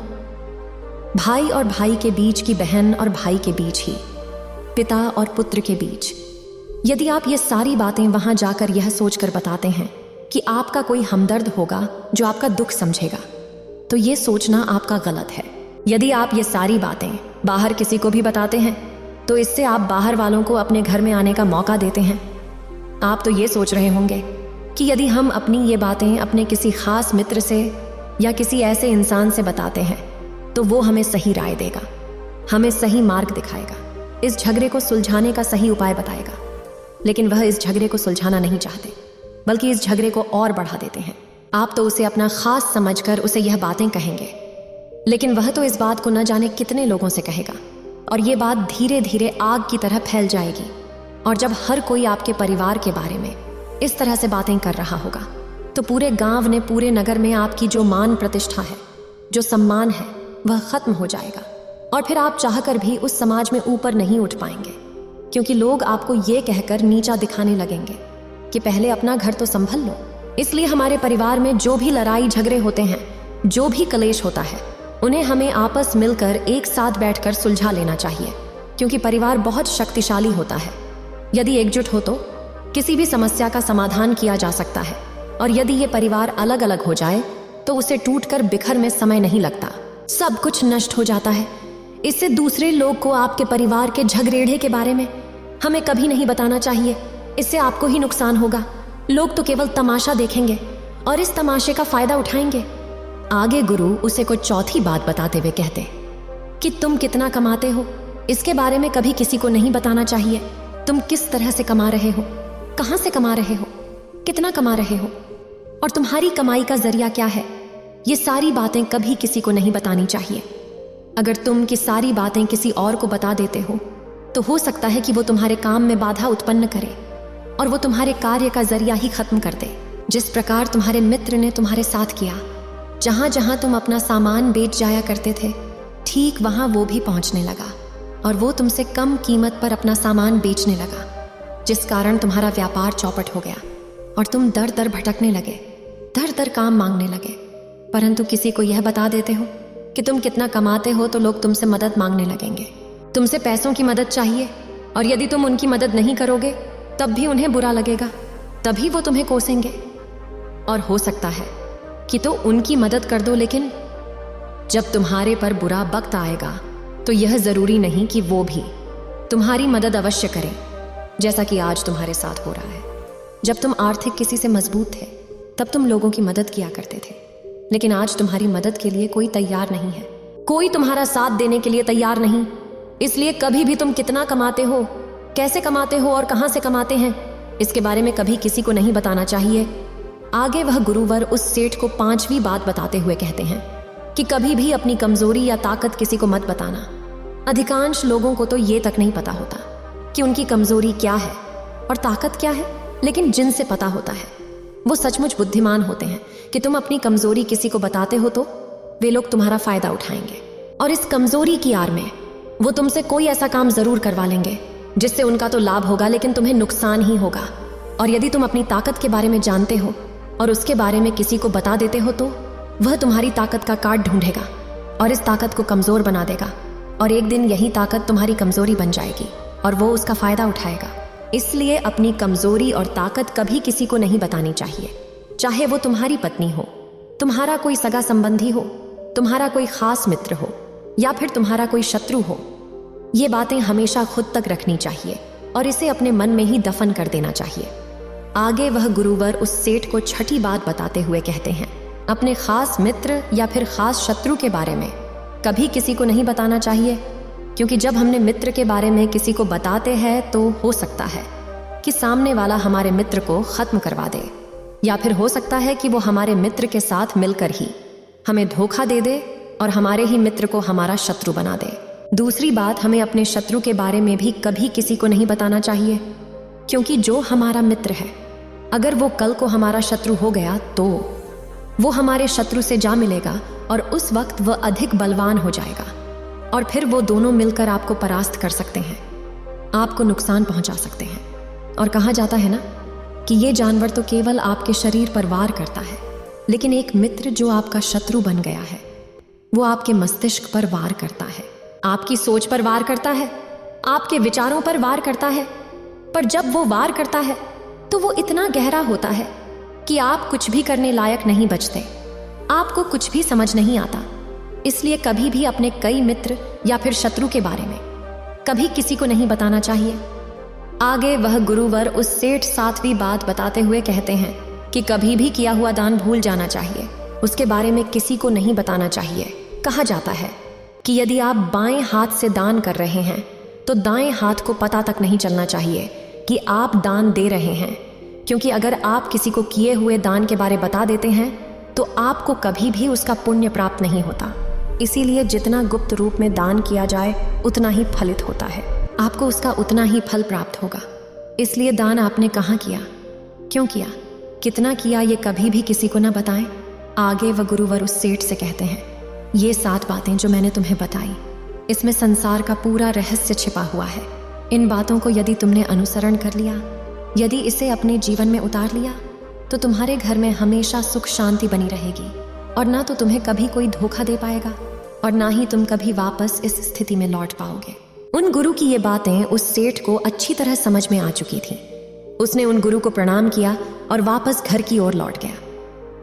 भाई और भाई के बीच की, बहन और भाई के बीच ही, पिता और पुत्र के बीच। यदि आप ये सारी बातें वहां जाकर यह सोचकर बताते हैं कि आपका कोई हमदर्द होगा जो आपका दुख समझेगा, तो ये सोचना आपका गलत है। यदि आप ये सारी बातें बाहर किसी को भी बताते हैं तो इससे आप बाहर वालों को अपने घर में आने का मौका देते हैं। आप तो ये सोच रहे होंगे कि यदि हम अपनी ये बातें अपने किसी खास मित्र से या किसी ऐसे इंसान से बताते हैं तो वो हमें सही राय देगा, हमें सही मार्ग दिखाएगा। इस झगड़े को सुलझाने का सही उपाय बताएगा, लेकिन वह इस झगड़े को सुलझाना नहीं चाहते, बल्कि इस झगड़े को और बढ़ा देते हैं। आप तो उसे अपना खास समझकर उसे यह बातें कहेंगे, लेकिन वह तो इस बात को न जाने कितने लोगों से कहेगा, और ये बात धीरे धीरे आग की तरह फैल जाएगी। और जब हर कोई आपके परिवार के बारे में इस तरह से बातें कर रहा होगा, तो पूरे गांव ने, पूरे नगर में आपकी जो मान प्रतिष्ठा है, जो सम्मान है, वह खत्म हो जाएगा। और फिर आप चाहकर भी उस समाज में ऊपर नहीं उठ पाएंगे, क्योंकि लोग आपको ये कहकर नीचा दिखाने लगेंगे कि पहले अपना घर तो संभल लो। इसलिए हमारे परिवार में जो भी लड़ाई झगड़े होते हैं, जो भी कलेश होता है, उन्हें हमें आपस मिलकर एक साथ बैठकर सुलझा लेना चाहिए, क्योंकि परिवार बहुत शक्तिशाली होता है। यदि एकजुट हो तो किसी भी समस्या का समाधान किया जा सकता है, और यदि ये परिवार अलग अलग हो जाए तो उसे टूटकर बिखर में समय नहीं लगता, सब कुछ नष्ट हो जाता है। इससे दूसरे लोग को आपके परिवार के झगड़े के बारे में हमें कभी नहीं बताना चाहिए, इससे आपको ही नुकसान होगा। लोग तो केवल तमाशा देखेंगे और इस तमाशे का फायदा उठाएंगे। आगे गुरु उसे को चौथी बात बताते हुए कहते कि तुम कितना कमाते हो, इसके बारे में कभी किसी को नहीं बताना चाहिए। तुम किस तरह से कमा रहे हो, कहां से कमा रहे हो, कितना कमा रहे हो, और तुम्हारी कमाई का जरिया क्या है, ये सारी बातें कभी किसी को नहीं बतानी चाहिए। अगर तुम की सारी बातें किसी और को बता देते हो तो हो सकता है कि वो तुम्हारे काम में बाधा उत्पन्न करे और वो तुम्हारे कार्य का जरिया ही खत्म कर दे। जिस प्रकार तुम्हारे मित्र ने तुम्हारे साथ किया, जहां जहां तुम अपना सामान बेच जाया करते थे, ठीक वहां वो भी पहुंचने लगा और वो तुमसे कम कीमत पर अपना सामान बेचने लगा, जिस कारण तुम्हारा व्यापार चौपट हो गया और तुम दर दर भटकने लगे, दर दर काम मांगने लगे। परंतु किसी को यह बता देते हो कि तुम कितना कमाते हो तो लोग तुमसे मदद मांगने लगेंगे, तुमसे पैसों की मदद चाहिए, और यदि तुम उनकी मदद नहीं करोगे तब भी उन्हें बुरा लगेगा, तभी वो तुम्हें कोसेंगे। और हो सकता है कि तो उनकी मदद कर दो, लेकिन जब तुम्हारे पर बुरा वक्त आएगा तो यह जरूरी नहीं कि वो भी तुम्हारी मदद अवश्य करें, जैसा कि आज तुम्हारे साथ हो रहा है। जब तुम आर्थिक किसी से मजबूत थे तब तुम लोगों की मदद किया करते थे, लेकिन आज तुम्हारी मदद के लिए कोई तैयार नहीं है, कोई तुम्हारा साथ देने के लिए तैयार नहीं। इसलिए कभी भी तुम कितना कमाते हो, कैसे कमाते हो और कहां से कमाते हैं, इसके बारे में कभी किसी को नहीं बताना चाहिए। आगे वह गुरुवर उस सेठ को 5वीं बात बताते हुए कहते हैं कि कभी भी अपनी कमजोरी या ताकत किसी को मत बताना। अधिकांश लोगों को तो ये तक नहीं पता होता कि उनकी कमजोरी क्या है और ताकत क्या है, लेकिन जिनसे पता होता है वो सचमुच बुद्धिमान होते हैं कि तुम अपनी कमजोरी किसी को बताते हो तो वे लोग तुम्हारा फायदा उठाएंगे, और इस कमजोरी की आड़ में वो तुमसे कोई ऐसा काम जरूर करवा लेंगे जिससे उनका तो लाभ होगा लेकिन तुम्हें नुकसान ही होगा। और यदि तुम अपनी ताकत के बारे में जानते हो और उसके बारे में किसी को बता देते हो तो वह तुम्हारी ताकत का काट ढूंढेगा और इस ताकत को कमजोर बना देगा, और एक दिन यही ताकत तुम्हारी कमजोरी बन जाएगी और वो उसका फायदा उठाएगा। इसलिए अपनी कमजोरी और ताकत कभी किसी को नहीं बतानी चाहिए, चाहे वो तुम्हारी पत्नी हो, तुम्हारा कोई सगा संबंधी हो, तुम्हारा कोई खास मित्र हो या फिर तुम्हारा कोई शत्रु हो। ये बातें हमेशा खुद तक रखनी चाहिए और इसे अपने मन में ही दफन कर देना चाहिए। आगे वह गुरुवर उस सेठ को 6ठी बात बताते हुए कहते हैं, अपने खास मित्र या फिर खास शत्रु के बारे में कभी किसी को नहीं बताना चाहिए, क्योंकि जब हमने मित्र के बारे में किसी को बताते हैं तो हो सकता है कि सामने वाला हमारे मित्र को खत्म करवा दे, या फिर हो सकता है कि वो हमारे मित्र के साथ मिलकर ही हमें धोखा दे दे और हमारे ही मित्र को हमारा शत्रु बना दे। दूसरी बात, हमें अपने शत्रु के बारे में भी कभी किसी को नहीं बताना चाहिए, क्योंकि जो हमारा मित्र है अगर वो कल को हमारा शत्रु हो गया तो वो हमारे शत्रु से जा मिलेगा और उस वक्त वह अधिक बलवान हो जाएगा और फिर वो दोनों मिलकर आपको परास्त कर सकते हैं, आपको नुकसान पहुंचा सकते हैं। और कहा जाता है ना कि ये जानवर तो केवल आपके शरीर पर वार करता है, लेकिन एक मित्र जो आपका शत्रु बन गया है वो आपके मस्तिष्क पर वार करता है, आपकी सोच पर वार करता है, आपके विचारों पर वार करता है। पर जब वो वार करता है तो वो इतना गहरा होता है कि आप कुछ भी करने लायक नहीं बचते, आपको कुछ भी समझ नहीं आता। इसलिए कभी भी अपने कई मित्र या फिर शत्रु के बारे में कभी किसी को नहीं बताना चाहिए। आगे वह गुरुवर उस सेठ 7वीं बात बताते हुए कहते हैं कि कभी भी किया हुआ दान भूल जाना चाहिए, उसके बारे में किसी को नहीं बताना चाहिए। कहा जाता है कि यदि आप बाएं हाथ से दान कर रहे हैं तो दाएं हाथ को पता तक नहीं चलना चाहिए कि आप दान दे रहे हैं, क्योंकि अगर आप किसी को किए हुए दान के बारे बता देते हैं तो आपको कभी भी उसका पुण्य प्राप्त नहीं होता। इसीलिए जितना गुप्त रूप में दान किया जाए उतना ही फलित होता है, आपको उसका उतना ही फल प्राप्त होगा। इसलिए दान आपने कहाँ किया, क्यों किया, कितना किया, ये कभी भी किसी को ना बताएं। आगे वह गुरुवर उस सेठ से कहते हैं, ये 7 बातें जो मैंने तुम्हें बताई, इसमें संसार का पूरा रहस्य छिपा हुआ है। इन बातों को यदि तुमने अनुसरण कर लिया, यदि इसे अपने जीवन में उतार लिया, तो तुम्हारे घर में हमेशा सुख शांति बनी रहेगी और ना तो तुम्हें कभी कोई धोखा दे पाएगा और ना ही तुम कभी वापस इस स्थिति में लौट पाओगे। उन गुरु की ये बातें उस सेठ को अच्छी तरह समझ में आ चुकी थी। उसने उन गुरु को प्रणाम किया और वापस घर की ओर लौट गया।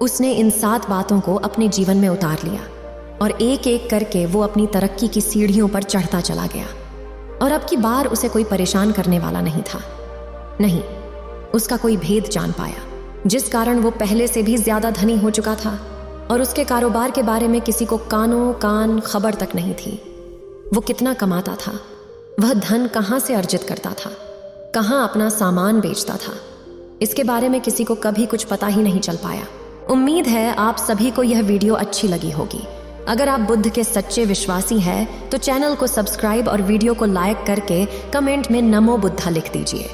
उसने इन 7 बातों को अपने जीवन में उतार लिया और एक एक करके वो अपनी तरक्की की सीढ़ियों पर चढ़ता चला गया। और अब की बार उसे कोई परेशान करने वाला नहीं था। नहीं, उसका कोई भेद जान पाया, जिस कारण वो पहले से भी ज्यादा धनी हो चुका था और उसके कारोबार के बारे में किसी को कानों कान खबर तक नहीं थी। वो कितना कमाता था, वह धन कहाँ से अर्जित करता था, कहाँ अपना सामान बेचता था, इसके बारे में किसी को कभी कुछ पता ही नहीं चल पाया। उम्मीद है आप सभी को यह वीडियो अच्छी लगी होगी। अगर आप बुद्ध के सच्चे विश्वासी हैं तो चैनल को सब्सक्राइब और वीडियो को लाइक करके कमेंट में नमो बुद्धा लिख दीजिए।